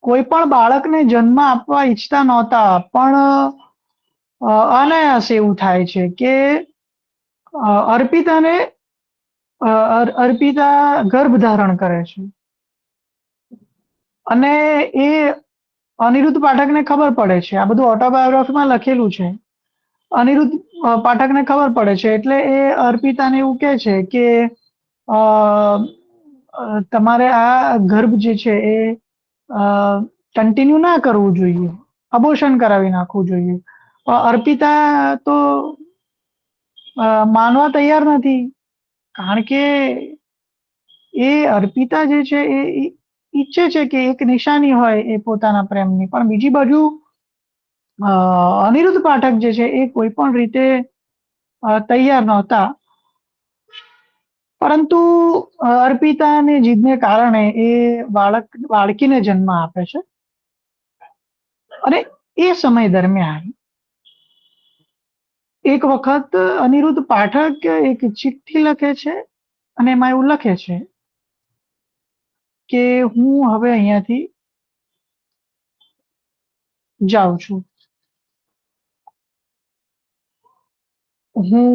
કોઈ પણ બાળકને જન્મ આપવા ઈચ્છતા નહોતા, પણ અનાયાસે એવું થાય છે કે અર્પિતા ગર્ભ ધારણ કરે છે અને એ અનિરુદ્ધ પાઠકને ખબર પડે છે. આ બધું ઓટોબાયોગ્રાફીમાં લખેલું છે. અનિરુદ્ધ પાઠકને ખબર પડે છે એટલે એ અર્પિતાને એવું કહે છે કે તમારે આ ગર્ભ જે છે એ કન્ટિન્યુ ના કરવું જોઈએ, અબોર્શન કરાવી નાખવું જોઈએ. અર્પિતા તો માનવા તૈયાર નથી, કારણ કે એ અર્પિતા જે છે ઈચ્છે છે કે એક નિશાની હોય એ પોતાના પ્રેમની, પણ બીજી બાજુ અનિરુદ્ધ પાઠક જે છે એ કોઈ પણ રીતે તૈયાર નહોતા, પરંતુ અર્પિતાની જીદને કારણે એ બાળકીને જન્મ આપે છે. અને એ સમય દરમિયાન એક વખત અનિરુદ્ધ પાઠક એક ચિઠ્ઠી લખે છે અને એમાં એવું લખે છે કે હું હવે અહીંયાથી જાઉં છું, હું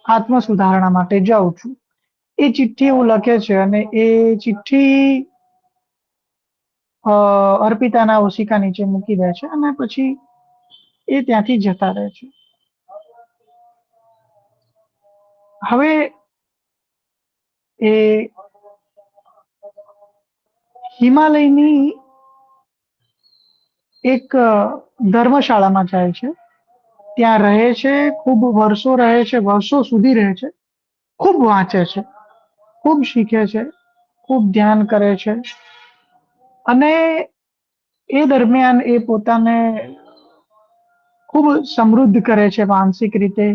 આત્મ સુધારણા માટે જાઉં છું. એ ચિઠ્ઠી એવું લખે છે અને એ ચિઠ્ઠી અર્પિતાના ઓશિકા નીચે મૂકી દે છે અને પછી એ ત્યાંથી જતા રહે છે. હવે એ હિમાલયની એક ધર્મશાળામાં જાય છે, ત્યાં રહે છે, ખૂબ વર્ષો રહે છે, વર્ષો સુધી રહે છે, ખૂબ વાંચે છે, ખૂબ શીખે છે, ખૂબ ધ્યાન કરે છે, અને એ દરમિયાન એ પોતાને ખૂબ સમૃદ્ધ કરે છે, માનસિક રીતે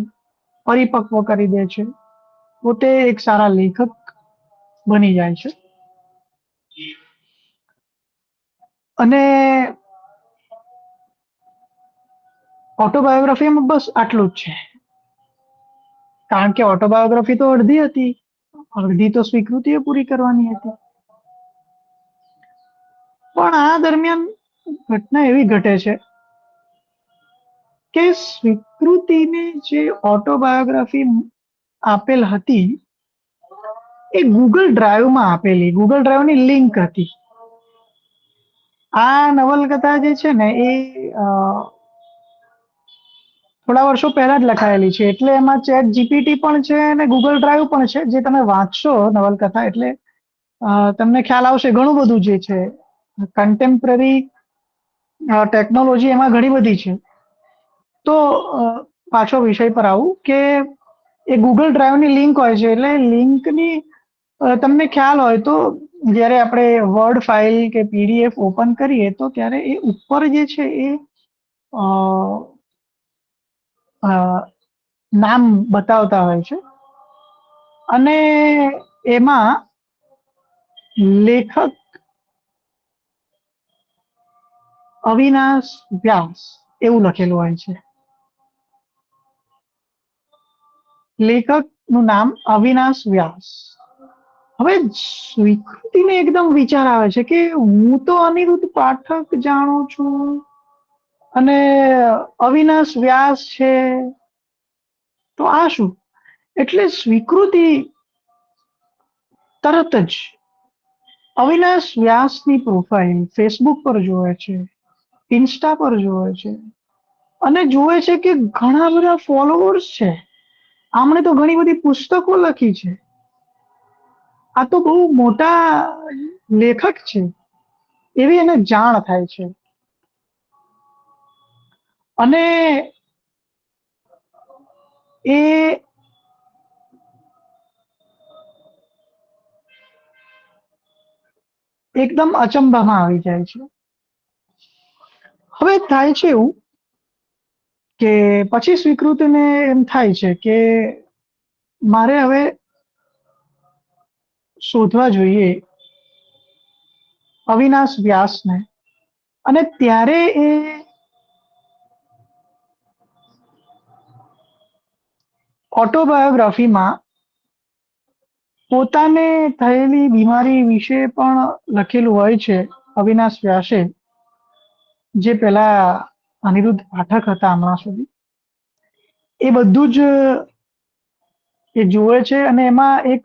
પરિપક્વ કરી દે છે, પોતે એક સારા લેખક બની જાય છે. અને ઓટોબાયોગ્રાફીમાં બસ આટલું જ છે, કારણ કે ઓટોબાયોગ્રાફી તો અડધી હતી, અડધી તો સ્વીકૃતિએ પૂરી કરવાની હતી. પણ આ દરમિયાન ઘટના એવી ઘટે છે કે સ્વીકૃતિને જે ઓટોબાયોગ્રાફી આપેલ હતી એ ગૂગલ ડ્રાઈવમાં આપેલી, ગૂગલ ડ્રાઈવની લિંક હતી. આ નવલકથા જે છે ને એ થોડા વર્ષો પહેલા જ લખાયેલી છે, એટલે એમાં ચેટ જીપીટી પણ છે અને ગૂગલ ડ્રાઈવ પણ છે. જે તમે વાંચશો નવલકથા એટલે તમને ખ્યાલ આવશે ઘણું બધું જે છે કન્ટેમ્પરરી ટેકનોલોજી એમાં ઘણી બધી છે. તો પાછો વિષય પર આવું કે એ ગૂગલ ડ્રાઈવની લિંક હોય છે, એટલે લિંકની તમને ખ્યાલ હોય તો જ્યારે આપણે વર્ડ ફાઇલ કે પીડીએફ ઓપન કરીએ તો ત્યારે એ ઉપર જે છે એ નામ બતાવતા હોય છે, અને એમાં લેખક અવિનાશ વ્યાસ એવું લખેલું હોય છે. લેખકનું નામ અવિનાશ વ્યાસ. હવે સ્વીકૃતિને એકદમ વિચાર આવે છે કે હું તો અનિરુદ્ધ પાઠક જાણું છું અને અવિનાશ વ્યાસ છે, તો આ શું? એટલે સ્વીકૃતિ તરત જ અવિનાશ વ્યાસની પ્રોફાઇલ ફેસબુક પર જોવે છે, ઇન્સ્ટા પર જોવે છે, અને જોવે છે કે ઘણા બધા ફોલોવર્સ છે, આમણે તો ઘણી બધી પુસ્તકો લખી છે, આ તો બહુ મોટા લેખક છે, એવી એને જાણ થાય છે. અને એ એકદમ અચંબામાં આવી જાય છે. હવે થાય છે એવું કે પછી સ્વીકૃતિને એમ થાય છે કે મારે હવે શોધવા જોઈએ અવિનાશ વ્યાસને, અને ત્યારે એ ઓટોબાયોગ્રાફીમાં પોતાને થયેલી બીમારી વિશે પણ લખેલું હોય છે અવિનાશ વ્યાસે, જે પેલા અનિરુદ્ધ પાઠક હતા હમણાં સુધી, એ બધું જ એ જોવે છે. અને એમાં એક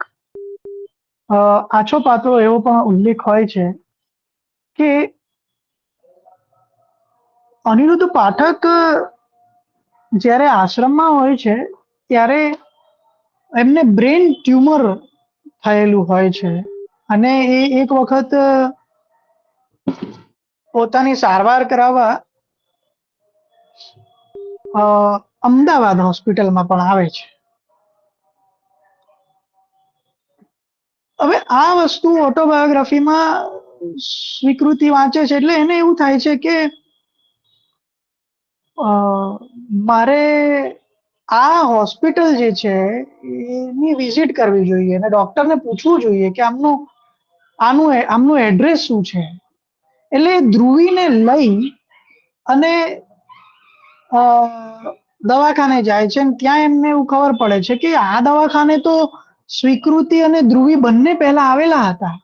આછો પાતળો એવો પણ ઉલ્લેખ હોય છે કે અનિરુદ્ધ પાઠક જ્યારે આશ્રમમાં હોય છે ત્યારે એમને બ્રેન ટ્યુમર થયેલું હોય છે, અને એ એક વખત પોતાની સારવાર કરાવવા અમદાવાદ હોસ્પિટલમાં પણ આવે છે. હવે આ વસ્તુ ઓટોબાયોગ્રાફીમાં સ્વીકૃતિ વાંચે છે એટલે એને એવું થાય છે કે મારે આ હોસ્પિટલ જે છે એની વિઝિટ કરવી જોઈએ અને ડોક્ટરને પૂછવું જોઈએ કે આમનું એડ્રેસ શું છે. એટલે ધ્રુવીને લઈ અને અ, દવાખાને જાય છે અને ત્યાં એમને એવું ખબર પડે છે કે આ દવાખાને તો સ્વીકૃતિ અને ધ્રુવી બંને પહેલા આવેલા હતા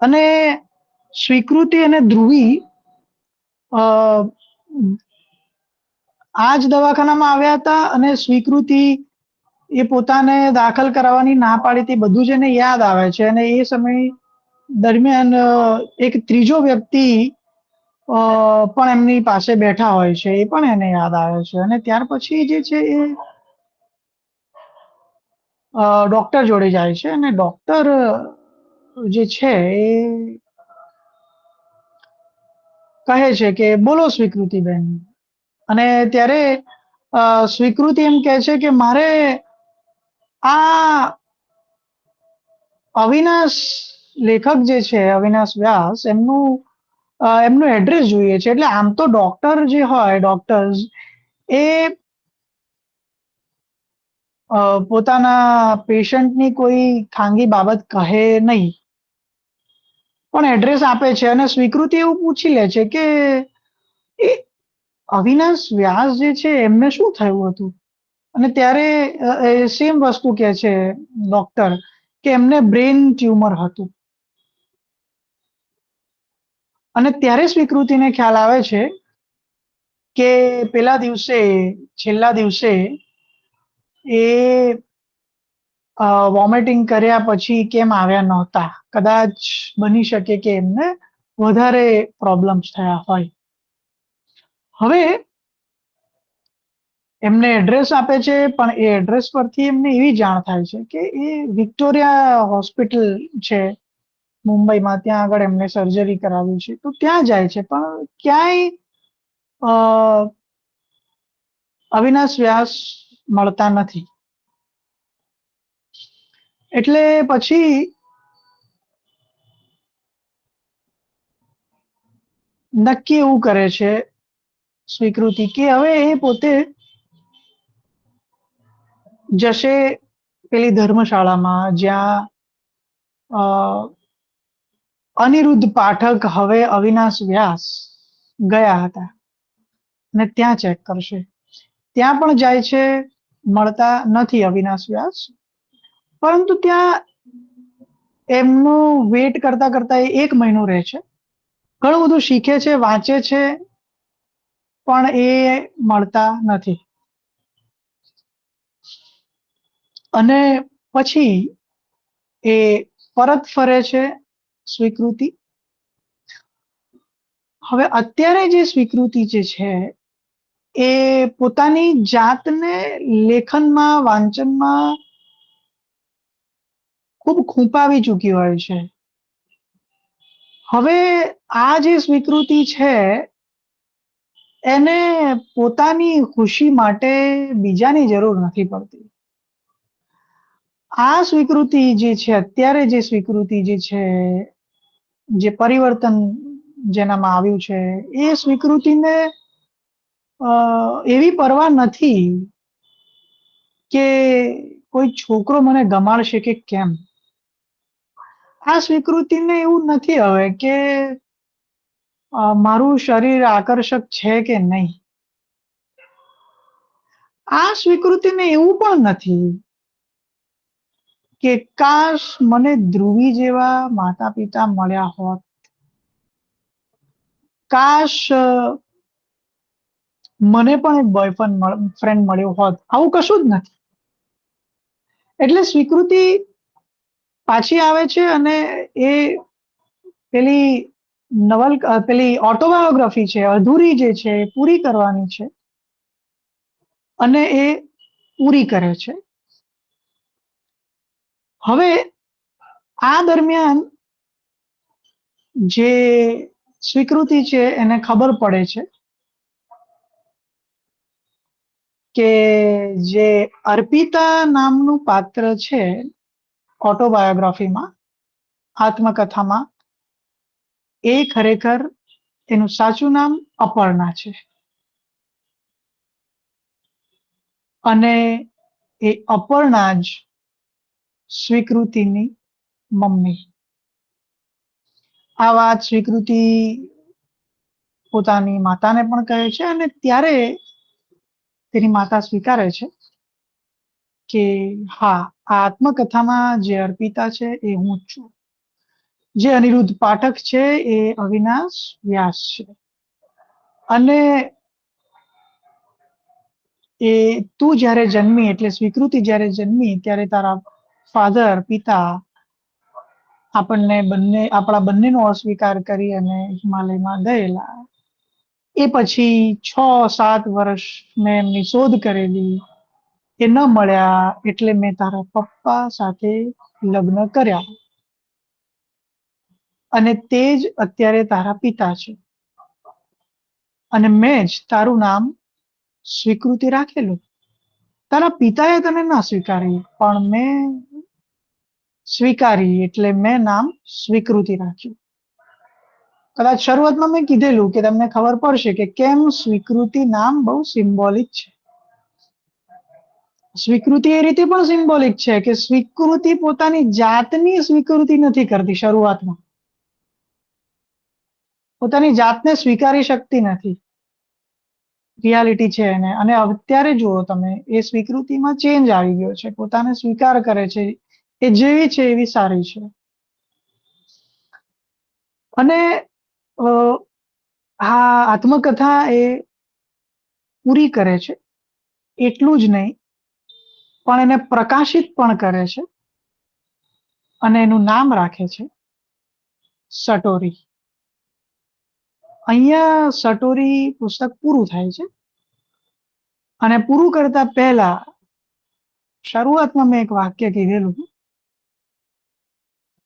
અને સ્વીકૃતિ અને ધ્રુવી અ, આ જ દવાખાનામાં આવ્યા હતા અને સ્વીકૃતિ એ પોતાને દાખલ કરાવવાની ના પાડી હતી, બધું જ એને યાદ આવે છે અને એ સમય દરમિયાન એક ત્રીજો વ્યક્તિ પણ એમની પાસે બેઠા હોય છે, એ પણ એને યાદ આવે છે અને ત્યાર પછી જે છે એ ડોક્ટર જોડે જાય છે અને ડોક્ટર જે છે એ કહે છે કે બોલો સ્વીકૃતિબેન. અને ત્યારે સ્વીકૃતિ એમ કહે છે કે મારે આ અવિનાશ લેખક જે છે અવિનાશ વ્યાસ એમનું એડ્રેસ જોઈએ છે. એટલે આમ તો ડોક્ટર જે હોય ડોક્ટર્સ એ પોતાના પેશન્ટની કોઈ ખાનગી બાબત કહે નહીં, પણ એડ્રેસ આપે છે અને સ્વીકૃતિ એવું પૂછી લે છે કે એ અવિનાશ વ્યાસ જે છે એમને શું થયું હતું. અને ત્યારે સેમ વસ્તુ કે છે ડોક્ટર કે એમને બ્રેન ટ્યુમર હતું. અને ત્યારે સ્વીકૃતિને ખ્યાલ આવે છે કે પેલા દિવસે છેલ્લા દિવસે એ વોમિટિંગ કર્યા પછી કેમ આવ્યા નહોતા, કદાચ બની શકે કે એમને વધારે પ્રોબ્લેમ્સ થયા હોય. હવે એમને એડ્રેસ આપે છે પણ એ એડ્રેસ પરથી એમને એવી જાણ થાય છે કે એ વિક્ટોરિયા હોસ્પિટલ છે મુંબઈમાં, ત્યાં આગળ એમને સર્જરી કરાવી છે. તો ત્યાં જાય છે પણ ક્યાંય અવિનાશ વ્યાસ મળતા નથી. એટલે પછી નક્કી એવું કરે છે સ્વીકૃતિ કે હવે એ પોતે જશે પેલી ધર્મશાળામાં જ્યાં અનિરુદ્ધ પાઠક હવે અવિનાશ વ્યાસ ગયા હતા અને ત્યાં ચેક કરશે. ત્યાં પણ જાય છે, મળતા નથી અવિનાશ વ્યાસ, પરંતુ ત્યાં એમનું વેટ કરતા કરતા એ 1 મહિનો રહે છે, ઘણું બધું શીખે છે, વાંચે છે, પણ એ મળતા નથી. અને પછી એ પરત ફરે છે સ્વીકૃતિ. હવે અત્યારે જે સ્વીકૃતિ જે છે એ પોતાની જાતને લેખનમાં વાંચનમાં ખૂબ ખૂંપાવી ચૂકી હોય છે. હવે આ જે સ્વીકૃતિ છે એને પોતાની ખુશી માટે બીજાની જરૂર નથી પડતી. આ સ્વીકૃતિ જે છે અત્યારે જે સ્વીકૃતિ જે છે, જે પરિવર્તન જેનામાં આવ્યું છે, એ સ્વીકૃતિને એવી પરવા નથી કે કોઈ છોકરો મને ગમાડશે કે કેમ. આ સ્વીકૃતિને એવું નથી હવે કે મારું શરીર આકર્ષક છે કે નહીં. આ સ્વીકૃતિને એવું પણ નથી કે કાશ મને ધ્રુવી જેવા માતા પિતા મળ્યા હોત, કાશ મને પણ એક બોયફ્રેન્ડ મળ્યો હોત. આવું કશું જ નથી. એટલે સ્વીકૃતિ પાછી આવે છે અને એ પેલી પેલી ઓટોબાયોગ્રાફી છે અધૂરી જે છે એ પૂરી કરવાની છે અને એ પૂરી કરે છે. હવે આ દરમિયાન જે સ્વીકૃતિ છે એને ખબર પડે છે કે જે અર્પિતા નામનું પાત્ર છે ઓટોબાયોગ્રાફીમાં, આત્મકથામાં, એ ખરેખર એનું સાચું નામ અપર્ણા છે. અને એ અપર્ણા જ સ્વીકૃતિની મમ્મી. આ વાત સ્વીકૃતિ પોતાની માતાને પણ કહે છે, અને ત્યારે તેની માતા સ્વીકારે છે કે હા, આ આત્મકથામાં જે અર્પિતા છે એ હું જ છું, જે અનિરુદ્ધ પાઠક છે એ અવિનાશ વ્યાસ છે, અને એ તું જ્યારે જન્મી એટલે સ્વીકૃતિ જ્યારે જન્મી ત્યારે તારા ફાધર પિતા આપણા બંનેનો અસ્વીકાર કરી અને હિમાલયમાં ગયેલા. એ પછી 6-7 વર્ષ મેં એમની શોધ કરેલી, એ ન મળ્યા એટલે મેં તારા પપ્પા સાથે લગ્ન કર્યા, અને તે જ અત્યારે તારા પિતા છે, અને મેં જ તારું નામ સ્વીકૃતિ રાખેલું. તારા પિતાએ તને ના સ્વીકારી, પણ મેં સ્વીકારી એટલે મેં નામ સ્વીકૃતિ રાખ્યું. કદાચ શરૂઆતમાં મેં કીધેલું કે તમને ખબર પડશે કે કેમ સ્વીકૃતિ નામ બહુ સિમ્બોલિક છે. સ્વીકૃતિ એ રીતે પણ સિમ્બોલિક છે કે સ્વીકૃતિ પોતાની જાતની સ્વીકૃતિ નથી કરતી. શરૂઆતમાં પોતાની જાતને સ્વીકારી શકતી નથી, રિયાલિટી છે એને. અને અત્યારે જુઓ તમે, એ સ્વીકૃતિમાં ચેન્જ આવી ગયો છે, પોતાને સ્વીકાર કરે છે, એ જેવી છે એવી સારી છે. અને આ આત્મકથા એ પૂરી કરે છે, એટલું જ નહીં પણ એને પ્રકાશિત પણ કરે છે, અને એનું નામ રાખે છે સટોરી. અહીંયા સટોરી પુસ્તક પૂરું થાય છે, અને પૂરું કરતા પહેલા શરૂઆતમાં મેં એક વાક્ય કીધેલું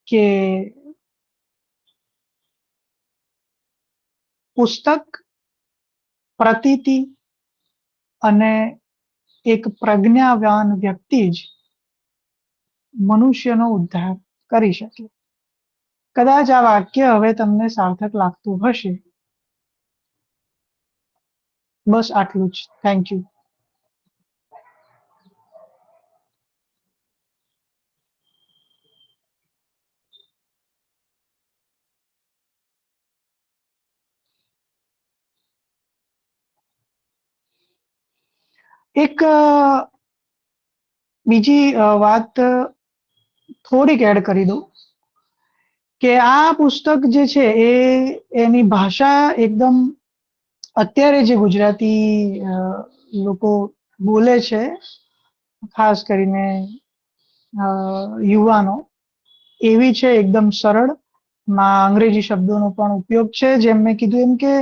કે પુસ્તક, પ્રતીતિ અને એક પ્રજ્ઞાવાન વ્યક્તિ જ મનુષ્યનો ઉદ્ધાર કરી શકે. કદાચ આ વાક્ય હવે તમને સાર્થક લાગતું હશે. બસ આટલું જ. Thank you. એક બીજી વાત થોડીક એડ કરી દઉં કે આ પુસ્તક જે છે એ એની ભાષા એકદમ, અત્યારે જે ગુજરાતી લોકો બોલે છે, ખાસ કરીને યુવાનો, એવી છે, એકદમ સરળ. માં અંગ્રેજી શબ્દોનો પણ ઉપયોગ છે, જેમ મેં કીધું એમ કે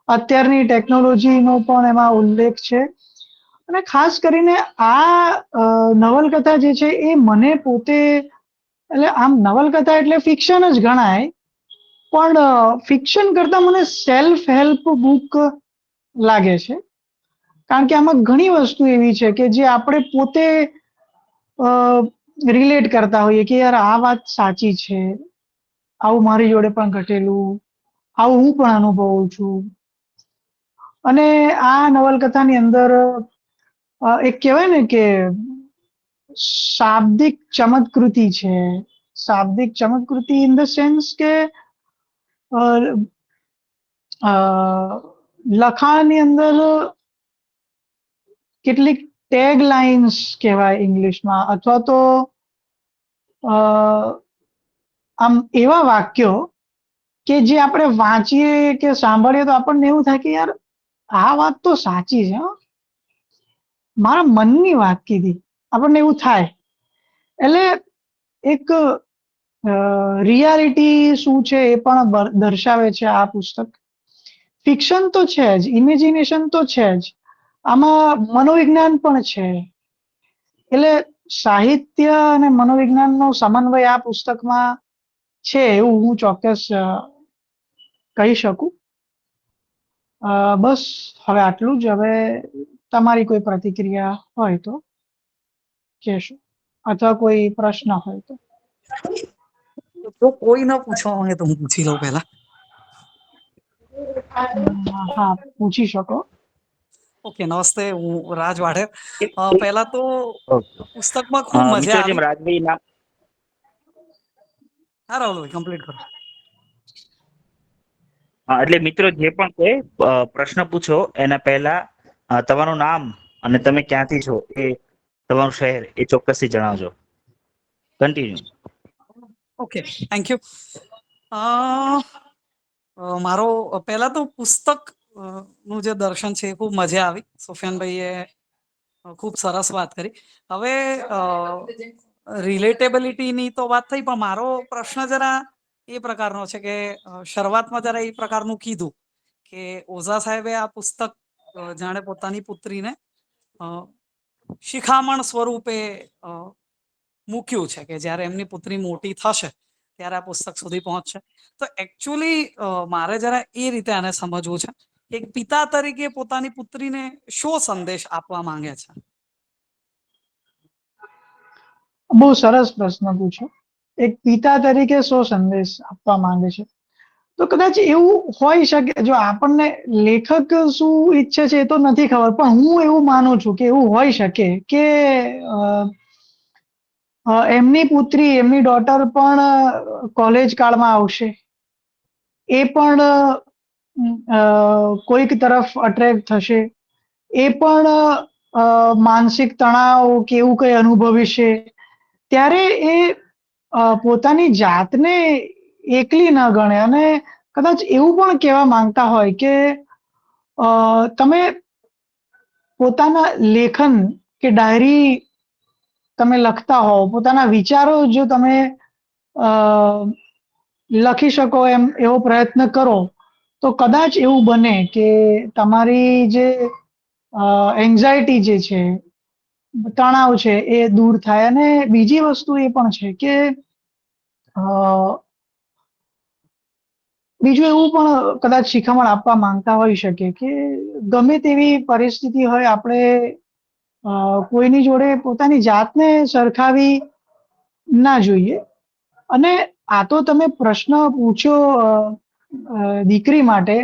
અત્યારની ટેકનોલોજીનો પણ એમાં ઉલ્લેખ છે. અને ખાસ કરીને આ નવલકથા જે છે એ મને પોતે, એટલે આમ નવલકથા એટલે ફિક્શન જ ગણાય, પણ ફિક્શન કરતા મને સેલ્ફ હેલ્પ બુક લાગે છે. કારણ કે આમાં ઘણી વસ્તુ એવી છે કે જે આપણે પોતે રિલેટ કરતા હોઈએ કે યાર આ વાત સાચી છે, આવું મારી જોડે પણ ઘટેલું, આવું હું પણ અનુભવું છું. અને આ નવલકથાની અંદર એક કહેવાય ને કે શાબ્દિક ચમત્કૃતિ છે. શાબ્દિક ચમત્કૃતિ ઇન ધ સેન્સ કે લખાણની અંદર કેટલીક ટેગ લાઇન્સ કહેવાય ઇંગ્લિશમાં, અથવા તો આમ એવા વાક્યો કે જે આપણે વાંચીએ કે સાંભળીએ તો આપણને એવું થાય કે યાર આ વાત તો સાચી છે, મારા મનની વાત કીધી, આપણને એવું થાય. એટલે એક રિયાલિટી શું છે એ પણ દર્શાવે છે આ પુસ્તક. ફિક્શન તો છે જ, ઇમેજિનેશન તો છે જ, આમાં મનોવિજ્ઞાન પણ છે. એટલે સાહિત્ય અને મનોવિજ્ઞાનનો સમન્વય આ પુસ્તકમાં છે એવું હું ચોક્કસ કહી શકું. બસ હવે આટલું જ. હવે તમારી કોઈ પ્રતિક્રિયા હોય તો કહેશો, અથવા કોઈ પ્રશ્ન હોય તો. તો કોઈ ન પૂછવા માંગે તો હું પૂછી લઉં પહેલા. હા, પૂછી શકો. ઓકે, નમસ્તે, હું રાજ વાઢેર. પહેલા તો ઓકે. પુસ્તકમાં ખૂબ મજા મિત્રો જેમ આવી. રાજભાઈ નામ હા રાહુલભાઈ, કમ્પ્લીટ કરો. હા, એટલે મિત્રો જે પણ કોઈ પ્રશ્ન પૂછો એના પહેલા તમારું નામ અને તમે ક્યાંથી છો એ તમારું શહેર એ ચોક્કસથી જણાવજો. કન્ટિન્યુ. Okay, thank you. મારો પહેલા તો પુસ્તક નું જે દર્શન છે એ ખૂબ મજા આવી. સુફિયાનભાઈએ ખૂબ સરસ વાત કરી. હવે રિલેટેબિલિટીની તો વાત થઈ, પણ મારો પ્રશ્ન જરા એ પ્રકારનો છે કે શરૂઆતમાં જરા એ પ્રકારનું કીધું કે ઓઝા સાહેબે આ પુસ્તક જાણે પોતાની પુત્રીને શિખામણ સ્વરૂપે મૂક્યું છે કે જ્યારે એમની પુત્રી મોટી થશે ત્યારે આ પુસ્તક સુધી પહોંચશે. તો એકચ્યુઅલી મારે જરા એ રીતે આને સમજવું છે, એક પિતા તરીકે પોતાની પુત્રીને શો સંદેશ આપવા માંગે છે? બહુ સરસ પ્રશ્ન પૂછ્યો. એક પિતા તરીકે શું સંદેશ આપવા માંગે છે? તો કદાચ એવું હોઈ શકે, જો આપણને લેખક શું ઈચ્છે છે એ તો નથી ખબર, પણ હું એવું માનું છું કે એવું હોઈ શકે કે એમની પુત્રી, એમની ડોટર પણ કોલેજ કાળમાં આવશે, એ પણ કોઈક તરફ અટ્રેક્ટ થશે, એ પણ માનસિક તણાવ કે એવું કઈ અનુભવી છે, ત્યારે એ પોતાની જાતને એકલી ન ગણે અને કદાચ એવું પણ કહેવા માંગતા હોય કે તમે પોતાના લેખન કે ડાયરી તમે લખતા હોવ, પોતાના વિચારો જો તમે લખી શકો એમ એવો પ્રયત્ન કરો, તો કદાચ એવું બને કે તમારી જે એન્ઝાયટી જે છે, તણાવ છે, એ દૂર થાય. અને બીજી વસ્તુ એ પણ છે કે બીજું એવું પણ કદાચ શિખામણ આપવા માંગતા હોઈ શકે કે ગમે તેવી પરિસ્થિતિ હોય, આપણે કોઈની જોડે પોતાની જાતને સરખાવી ના જોઈએ. અને આ તો તમે પ્રશ્ન પૂછ્યો દીકરી માટે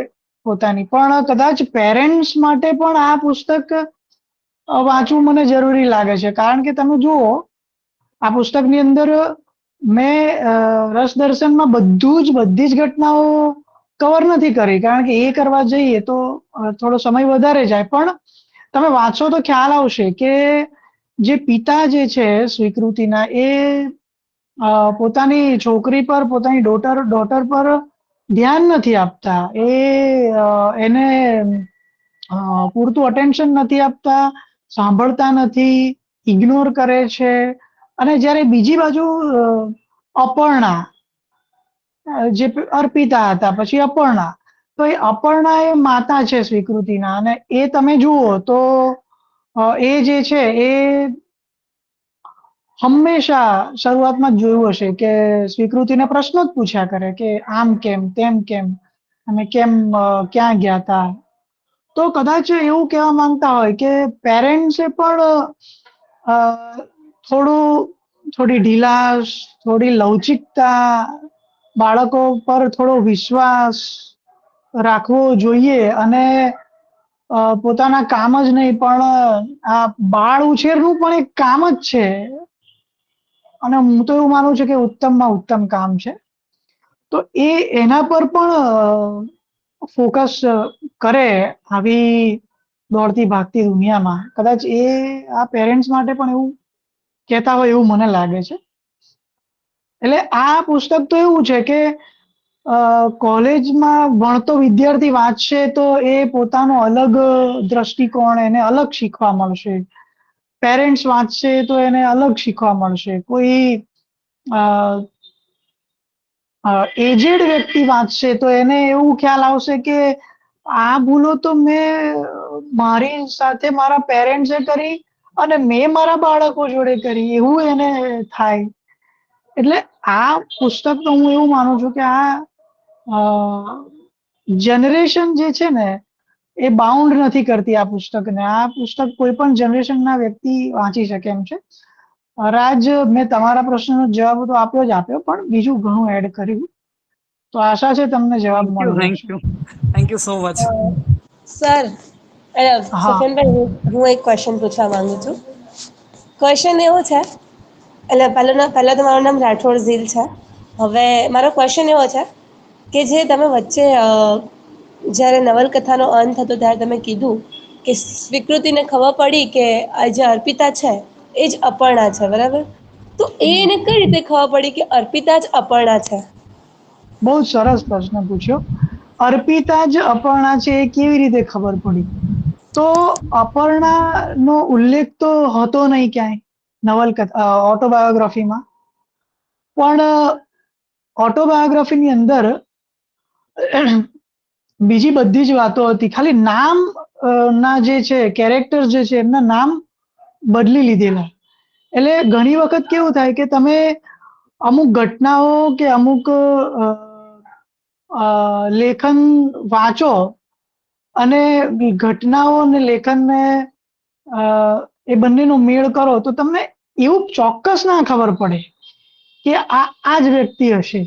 પોતાની, પણ કદાચ પેરેન્ટ્સ માટે પણ આ પુસ્તક વાંચવું મને જરૂરી લાગે છે. કારણ કે તમે જુઓ, આ પુસ્તકની અંદર મેં રસ દર્શનમાં બધી જ ઘટનાઓ કવર નથી કરી, કારણ કે એ કરવા જઈએ તો થોડો સમય વધારે જાય. પણ તમે વાંચો તો ખ્યાલ આવશે કે જે પિતા જે છે સ્વીકૃતિના, એ પોતાની છોકરી પર, પોતાની ડોટર પર ધ્યાન નથી આપતા. એ એને પૂરતું અટેન્શન નથી આપતા, સાંભળતા નથી, ઇગ્નોર કરે છે. અને જ્યારે બીજી બાજુ અપર્ણા, જે અર્પિતા હતા, પછી અપર્ણા, તો એ અપર્ણા એ માતા છે સ્વીકૃતિના. અને એ તમે જુઓ તો એ જે છે એ હંમેશા શરૂઆતમાં જોયું હશે કે સ્વીકૃતિને પ્રશ્નો જ પૂછ્યા કરે કે આમ કેમ, તેમ કેમ, અને કેમ ક્યાં ગયા હતા. તો કદાચ એવું કહેવા માંગતા હોય કે પેરેન્ટ્સે પણ થોડી ઢીલાશ, થોડી લવચિકતા, બાળકો પર થોડો વિશ્વાસ રાખવો જોઈએ. અને પોતાના કામ જ નહીં, પણ આ બાળ ઉછેરનું પણ એક કામ જ છે. અને હું તો એવું માનું છું કે ઉત્તમમાં ઉત્તમ કામ છે. તો એના પર પણ ફોકસ કરે આવી દોડતી ભાગતી દુનિયામાં. કદાચ એ આ પેરેન્ટ્સ માટે પણ એવું કહેતા હોય એવું મને લાગે છે. એટલે આ પુસ્તક તો એવું છે કે કોલેજમાં ભણતો વિદ્યાર્થી વાંચશે તો એ પોતાનો અલગ દ્રષ્ટિકોણ, એને અલગ શીખવા મળશે. પેરેન્ટ્સ વાંચશે તો એને અલગ શીખવા મળશે. કોઈ એજેડ વ્યક્તિ વાંચશે તો એને એવું ખ્યાલ આવશે કે આ ભૂલો તો મેં મારી સાથે મારા પેરેન્ટ્સે કરી અને મેં મારા બાળકો જોડે કરી, એવું એને થાય. એટલે આ પુસ્તક તો હું એવું માનું છું કે આ જનરેશન જે છે ને એ બાઉન્ડ નથી કરતી આ પુસ્તકને. આ પુસ્તક કોઈ પણ જનરેશનના વ્યક્તિ વાંચી શકે એમ છે. રાજ, મેં તમારા પ્રશ્નનો જવાબ તો આપ્યો જ આપ્યો, પણ બીજું ઘણું એડ કર્યું, તો આશા છે તમને જવાબ થેન્ક યુ, મળી થેન્ક જશે. You, thank you so much. Sir હા. સુફિયાનભાઈ, હું એક ક્વેશ્ચન પૂછવા માંગુ છું. ક્વેશ્ચન એવો છે, એટલે પહેલા તો મારું નામ રાઠોડ ઝીલ છે. હવે મારો ક્વેશ્ચન એવો છે કે જે તમે વચ્ચે જ્યારે નવલકથાનો અંત હતો ત્યારે તમે કીધું કે સ્વીકૃતિને ખબર પડી કે આ જે અર્પિતા છે એ જ અપર્ણા છે, બરાબર? તો એને કઈ રીતે ખબર પડી કે અર્પિતા જ અપર્ણા છે? બહુ જ સરસ પ્રશ્ન પૂછ્યો. અર્પિતા જ અપર્ણા છે એ કેવી રીતે ખબર પડી? તો અપર્ણા નો ઉલ્લેખ તો હતો નહીં ક્યાંય નવલકથા ઓટોબાયોગ્રાફીમાં, પણ ઓટોબાયોગ્રાફીની અંદર બીજી બધી જ વાતો હતી, ખાલી નામ ના જે છે કેરેક્ટર જે છે એમના નામ બદલી લીધેલા. એટલે ઘણી વખત કેવું થાય કે તમે અમુક ઘટનાઓ કે અમુક લેખન વાંચો અને ઘટનાઓ અને લેખનને એ બંનેનો મેળ કરો તો તમને એવું ચોક્કસ ના ખબર પડે કે આ જ વ્યક્તિ હશે,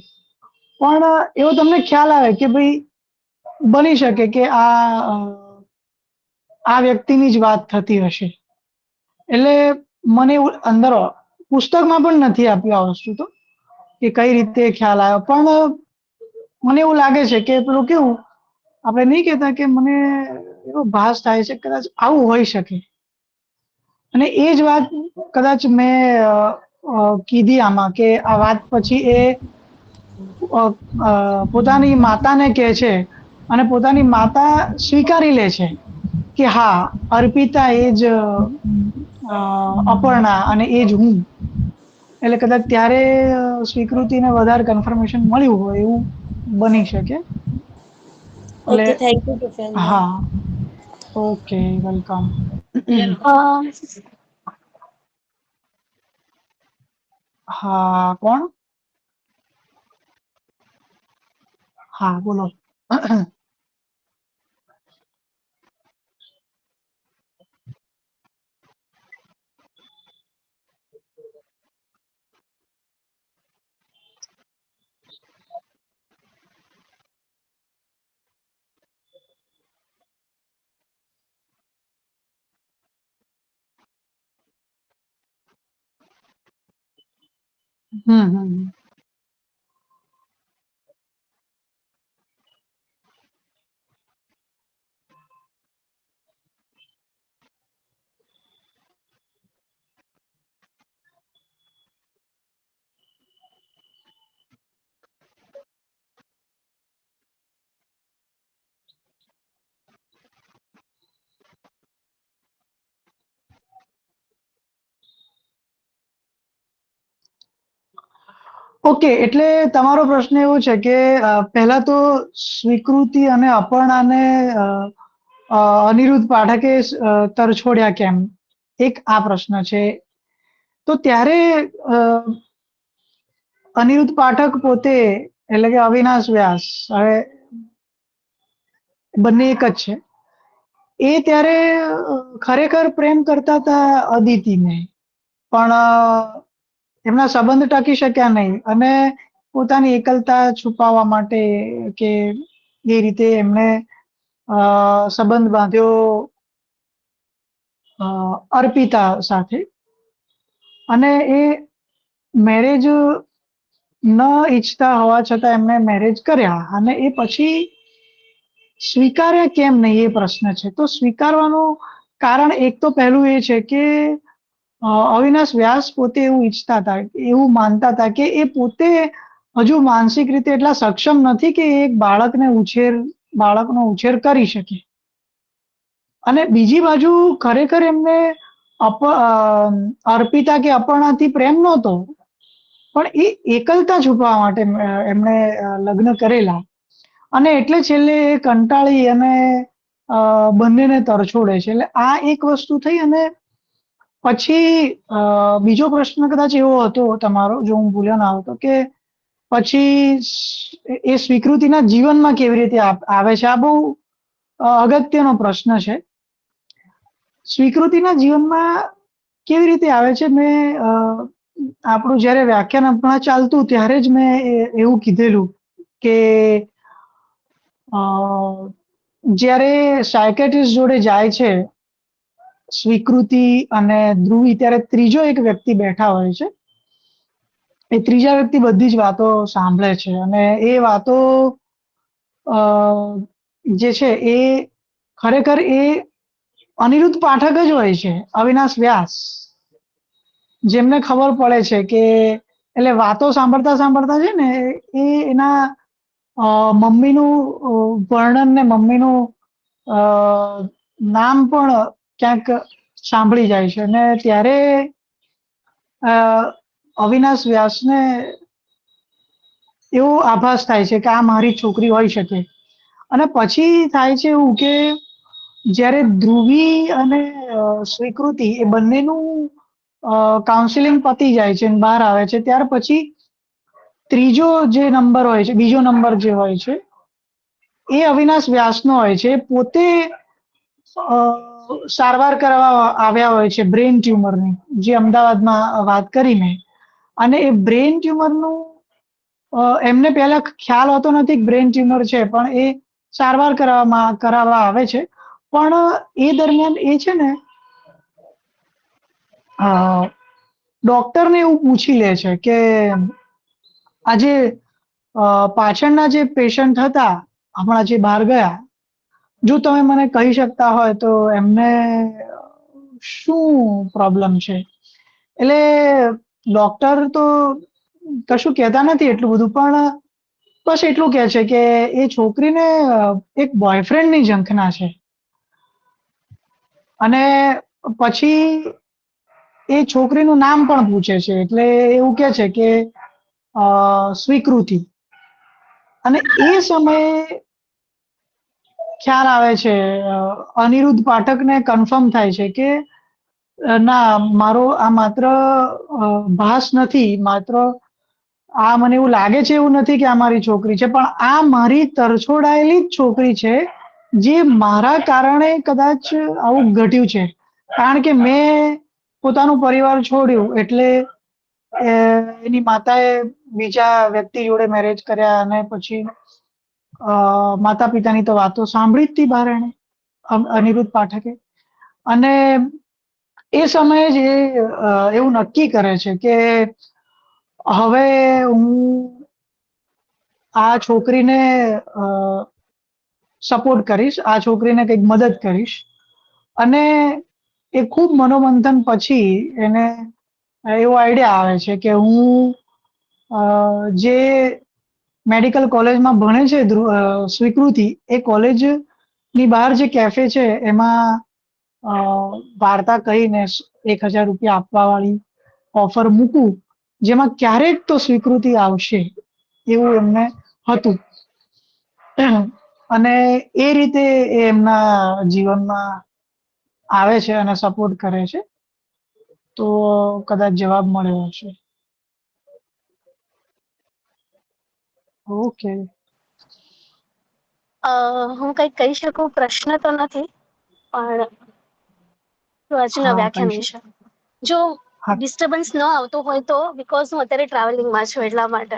પણ એવો તમને ખ્યાલ આવે કે ભાઈ બની શકે કે આ વ્યક્તિની જ વાત થતી હશે. એટલે મને એવું અંદર પુસ્તકમાં પણ નથી આપ્યું આ વસ્તુ તો, કે કઈ રીતે ખ્યાલ આવ્યો, પણ મને એવું લાગે છે કે પેલું કેવું આપણે નહીં કહેતા કે મને એવો ભાસ થાય છે કદાચ આવું હોઈ શકે. અને એ જ વાત કદાચ મેં કીધી આમાં, કે આ વાત પછી એ પોતાની માતાને કહે છે અને પોતાની માતા સ્વીકારી લે છે કે હા, અર્પિતા એ જ અપર્ણા અને એ જ હું. એટલે કદાચ ત્યારે સ્વીકૃતિને વધારે કન્ફર્મેશન મળ્યું હોય એવું બની શકે. એટલે ઓકે, થેન્ક યુ સુફિયાનભાઈ. હા, ઓકે, વેલકમ. હા, કોણ? હા, બોલો. હમ. ઓકે, એટલે તમારો પ્રશ્ન એવો છે કે પહેલા તો સ્વીકૃતિ અને અપર્ણાને અનિરુદ્ધ પાઠકે તરછોડ્યા કેમ, એક આ પ્રશ્ન છે. તો ત્યારે અનિરુદ્ધ પાઠક પોતે, એટલે કે અવિનાશ વ્યાસ, હવે બંને એક જ છે, એ ત્યારે ખરેખર પ્રેમ કરતા હતા અદિતિને, પણ એમના સંબંધ ટકી શક્યા નહીં અને પોતાની એકલતા છુપાવવા માટે કે એ રીતે એમને સંબંધ બાંધ્યો અર્પિતા સાથે, અને એ મેરેજ ન ઈચ્છતા હોવા છતાં એમને મેરેજ કર્યા, અને એ પછી સ્વીકાર્યા કેમ નહીં એ પ્રશ્ન છે. તો સ્વીકારવાનું કારણ એક તો પહેલું એ છે કે અવિનાશ વ્યાસ પોતે એવું ઈચ્છતા હતા, એવું માનતા હતા કે એ પોતે હજુ માનસિક રીતે એટલા સક્ષમ નથી કે એક બાળકનો ઉછેર કરી શકે. અને બીજી બાજુ ખરેખર એમને અર્પિતા કે અપર્ણાથી પ્રેમ નહોતો, પણ એ એકલતા છુપાવવા માટે એમણે લગ્ન કરેલા, અને એટલે છેલ્લે એ કંટાળી અને બંનેને તરછોડે છે. એટલે આ એક વસ્તુ થઈ. અને પછી બીજો પ્રશ્ન કદાચ એવો હતો તમારો, જો હું ભૂલ્યો ના આવતો, કે પછી એ સ્વીકૃતિના જીવનમાં કેવી રીતે આવે છે. આ બહુ અગત્યનો પ્રશ્ન છે. સ્વીકૃતિના જીવનમાં કેવી રીતે આવે છે, મેં આપણું જ્યારે વ્યાખ્યાન હમણાં ચાલતું ત્યારે જ મેં એવું કીધેલું કે જ્યારે સાયકેટ્રિસ્ટ જોડે જાય છે સ્વીકૃતિ અને ધ્રુવી, ત્યારે ત્રીજો એક વ્યક્તિ બેઠા હોય છે. એ ત્રીજા વ્યક્તિ બધી જ વાતો સાંભળે છે અને એ વાતો જે છે એ ખરેખર એ અનિરુદ્ધ પાઠક જ હોય છે, અવિનાશ વ્યાસ, જેમને ખબર પડે છે કે એટલે વાતો સાંભળતા સાંભળતા છે ને એ એના મમ્મીનું વર્ણન ને મમ્મીનું નામ પણ ક્યાંક સાંભળી જાય છે અને ત્યારે અવિનાશ વ્યાસને એવો આભાસ થાય છે કે આ મારી છોકરી હોઈ શકે. અને પછી થાય છે એવું કે જ્યારે ધ્રુવી અને સ્વીકૃતિ એ બંનેનું કાઉન્સિલિંગ પતી જાય છે અને બહાર આવે છે, ત્યાર પછી ત્રીજો જે નંબર હોય છે, બીજો નંબર જે હોય છે એ અવિનાશ વ્યાસનો હોય છે. પોતે સારવાર કરવા આવ્યા હોય છે બ્રેઇન ટ્યુમરની, જે અમદાવાદમાં વાત કરી મેં. અને એ બ્રેઇન ટ્યુમરનું એમને પહેલા ખ્યાલ હોતો નથી બ્રેઇન ટ્યુમર છે, પણ એ સારવાર કરાવવા આવે છે. પણ એ દરમિયાન એ છે ને ડોક્ટરને એવું પૂછી લે છે કે આજે પાછળના જે પેશન્ટ હતા હમણાં જે બહાર ગયા, જો તમે મને કહી શકતા હોય તો એમને શું પ્રોબ્લેમ છે. એટલે ડોક્ટર તો કશું કહેતા નથી એટલું બધું, પણ બસ એટલું કહે છે કે એ છોકરીને એક બોયફ્રેન્ડની ઝંખના છે. અને પછી એ છોકરીનું નામ પણ પૂછે છે, એટલે એવું કે છે કે સ્વીકૃતિ. અને એ સમયે ખ્યાલ આવે છે, અનિરુદ્ધ પાઠકને કન્ફર્મ થાય છે કે ના, મારો આ માત્ર ભાસ નથી, માત્ર આ મને એવું લાગે છે એવું નથી કે આ મારી છોકરી છે, પણ આ મારી તરછોડાયેલી જ છોકરી છે, જે મારા કારણે કદાચ આવું ઘટ્યું છે. કારણ કે મેં પોતાનું પરિવાર છોડ્યું એટલે એની માતાએ બીજા વ્યક્તિ જોડે મેરેજ કર્યા અને પછી માતા પિતાની તો વાતો સાંભળી જ હતી બહાર એને અનિરુદ્ધ પાઠકે. અને એ સમયે જ એવું નક્કી કરે છે કે હવે હું આ છોકરીને સપોર્ટ કરીશ, આ છોકરીને કંઈક મદદ કરીશ. અને એ ખૂબ મનોમંથન પછી એને એવો આઈડિયા આવે છે કે હું જે મેડિકલ કોલેજમાં ભણે છે સ્વીકૃતિ, એ કોલેજની બહાર જે કેફે છે એમાં વાર્તા કહીને 1,000 રૂપિયા આપવા વાળી ઓફર મૂકું, જેમાં ક્યારેક તો સ્વીકૃતિ આવશે એવું એમને હતું. અને એ રીતે એ એમના જીવનમાં આવે છે અને સપોર્ટ કરે છે. તો કદાચ જવાબ મળ્યો હશે. ઓકે. હું કંઈક કહી શકું, પ્રશ્ન તો નથી, પણ આજના હા, વ્યાખ્યાન કહીશું. વિશે જો હા, ડિસ્ટર્બન્સ ન આવતો હોય તો, બીકોઝ હું અત્યારે ટ્રાવેલિંગમાં છું એટલા માટે.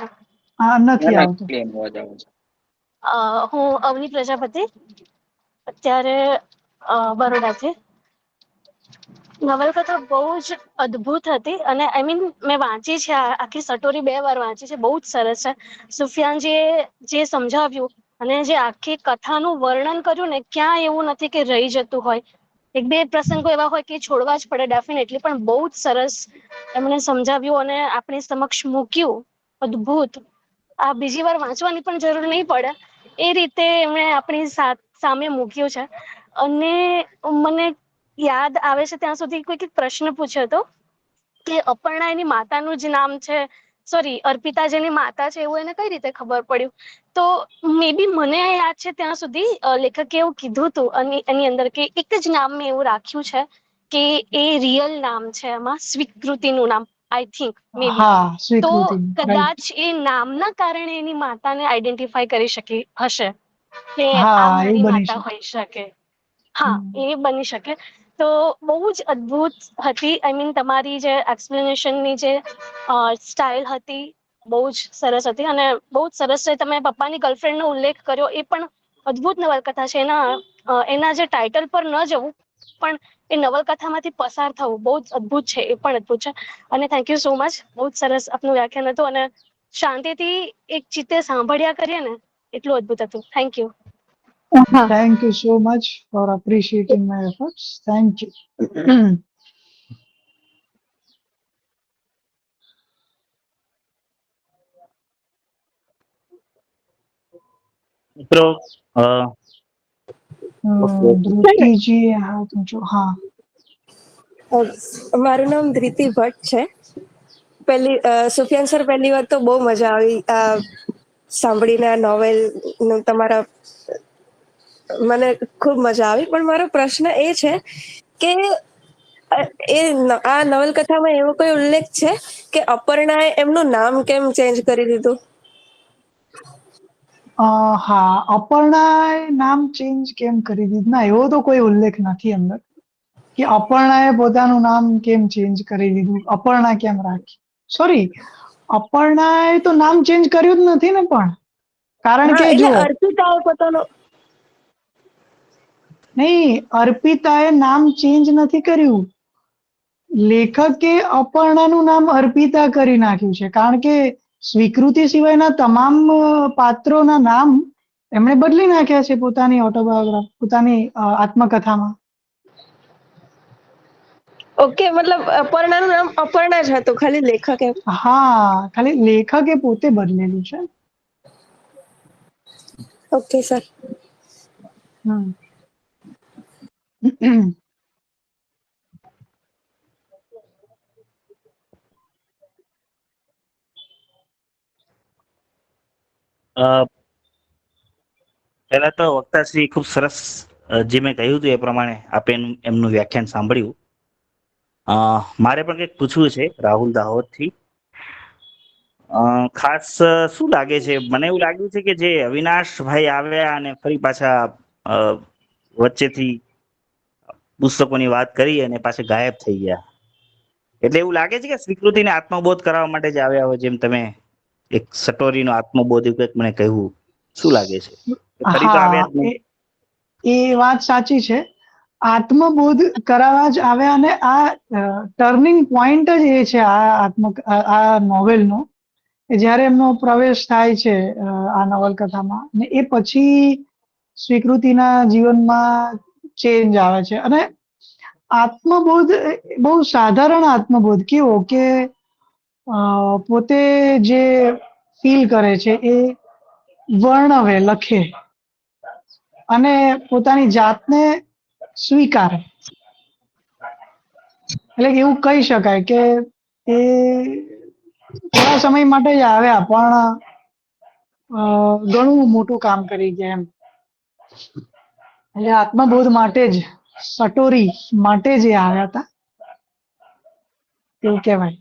હા, ના નથી ના, આવતું. ક્લીન હોવા જાવ છે. હું અવની પ્રજાપતિ, અત્યારે બરોડાથી. નવલકથા બહુ જ અદ્ભુત હતી અને આઈ મીન મેં વાંચી છે, આખી સટોરી 2 વાર વાંચી છે, બહુ જ સરસ છે. સુફિયાનજીએ જે સમજાવ્યું અને જે આખી કથાનું વર્ણન કર્યું ને, ક્યાં એવું નથી કે રહી જતું હોય. 1-2 પ્રસંગો એવા હોય કે છોડવા જ પડે ડેફિનેટલી, પણ બહુ જ સરસ એમણે સમજાવ્યું અને આપણી સમક્ષ મૂક્યું. અદ્ભુત. આ બીજી વાર વાંચવાની પણ જરૂર નહીં પડે એ રીતે એમણે આપણી સામે મૂક્યું છે. અને મને યાદ આવે છે ત્યાં સુધી કોઈક પ્રશ્ન પૂછ્યો હતો કે અપર્ણા એની માતાનું જ નામ છે, સોરી, અર્પિતા જેની માતા છે એવું એને કઈ રીતે ખબર પડ્યું? તો મે બી મને યાદ છે ત્યાં સુધી લેખકે એવું કીધું હતું અને એની અંદર કે એક જ નામ મેં એવું રાખ્યું છે કે એ રિયલ નામ છે, એમાં સ્વીકૃતિનું નામ, આઈ થિંક, મે બી. હા, તો સ્વીકૃતિ, રાઈટ. કદાચ એ નામના કારણે એની માતાને આઈડેન્ટિફાઈ કરી શકી હશે કે આ હા, એવું મારી બની માતા શકે. હોઈ શકે. હા, એ બની શકે. તો બહુ જ અદ્ભુત હતી. આઈ મીન તમારી જે એક્સપ્લેનેશનની જે સ્ટાઇલ હતી બહુ જ સરસ હતી, અને બહુ જ સરસ છે તમે પપ્પાની ગર્લફ્રેન્ડનો ઉલ્લેખ કર્યો, એ પણ અદ્ભુત નવલકથા છે. એના જે ટાઇટલ પર ન જવું પણ એ નવલકથામાંથી પસાર થવું બહુ જ અદ્ભુત છે, એ પણ અદ્ભુત છે. અને થેન્ક યુ સો મચ, બહુ જ સરસ આપનું વ્યાખ્યાન હતું, અને શાંતિથી એક ચિત્તે સાંભળ્યા કરીએ ને એટલું અદ્ભુત હતું. Thank you. હા. Thank you so much for appreciating my efforts. Thank you. મિત્રો ધ્રુતિજી હાથ ઊંચો. હા, મારું નામ ધૃતિ ભટ્ટ છે. સુફિયાન સર, પહેલી વાત તો બહુ મજા આવી સાંભળીને આ નોવેલ નું તમારા, મને ખૂબ મજા આવી. પણ મારો પ્રશ્ન એ છે કે આ નવલકથામાં એવો કોઈ ઉલ્લેખ છે કે અપર્ણાએ એમનું નામ કેમ ચેન્જ કરી દીધું? હા, અપર્ણાએ નામ ચેન્જ કેમ કરી દીધું? ના, એવો તો કોઈ ઉલ્લેખ નથી અંદર કે અપર્ણાએ પોતાનું નામ કેમ ચેન્જ કરી દીધું, અપર્ણા કેમ રાખી. સોરી, અપર્ણાએ તો નામ ચેન્જ કર્યું જ નથી ને. પણ કારણ હા, કે એટલે જો અર્પિતાએ પોતાનો, નહીં, અર્પિતાએ નામ ચેન્જ નથી કર્યું. લેખકે અપર્ણાનું નામ અર્પિતા કરી નાખ્યું છે, કારણ કે સ્વીકૃતિ સિવાયના તમામ પાત્રોના નામ એમણે બદલી નાખ્યા છે પોતાની ઓટોબાયોગ્રાફી, પોતાની આત્મકથામાં. ઓકે, મતલબ અપર્ણાનું નામ અપર્ણા જ હતું, ખાલી લેખકે. હા, ખાલી લેખકે પોતે બદલેલું છે. Okay sir. હમ. પહેલા તો વક્તાશ્રી ખૂબ સરસ જે મેં કહ્યું હતું એ પ્રમાણે આપે એમનું વ્યાખ્યાન સાંભળ્યું. મારે પણ કંઈક પૂછવું છે રાહુલ દાહોદથી. ખાસ શું લાગે છે, મને એવું લાગ્યું છે કે જે અવિનાશભાઈ આવ્યા અને ફરી પાછા વચ્ચેથી પુસ્તકોની વાત કરી અને પાછા ગાયબ થઈ ગયા, એટલે એવું લાગે છે કે સ્વીકૃતિને આત્મબોધ કરાવવા માટે જ આવ્યા હોય, જેમ તમે એક સટોરીનો આત્મબોધ એવું કંઈક મને કહ્યું. શું લાગે છે? ફરી તો આવ્યા હા, જ નહીં. એ વાત સાચી છે. આત્મબોધ કરાવવા જ આવ્યા, અને આ ટર્નિંગ પોઈન્ટ જ એ છે આ નોવેલનો, કે જ્યારે એમનો પ્રવેશ થાય છે આ નવલકથામાં, ને એ પછી સ્વીકૃતિના જીવનમાં ચેન્જ આવે છે. અને આત્મબોધ બહુ સાધારણ આત્મબોધ કેવો કે પોતે જે ફીલ કરે છે એ વર્ણવે, લખે અને પોતાની જાતને સ્વીકારે. એટલે એવું કહી શકાય કે એ થોડા સમય માટે જ આવ્યા, પણ ઘણું મોટું કામ કરી ગયા એમ. એટલે આત્મબોધ માટે જ, સટોરી માટે જ એ આવ્યા હતા એવું કહેવાય.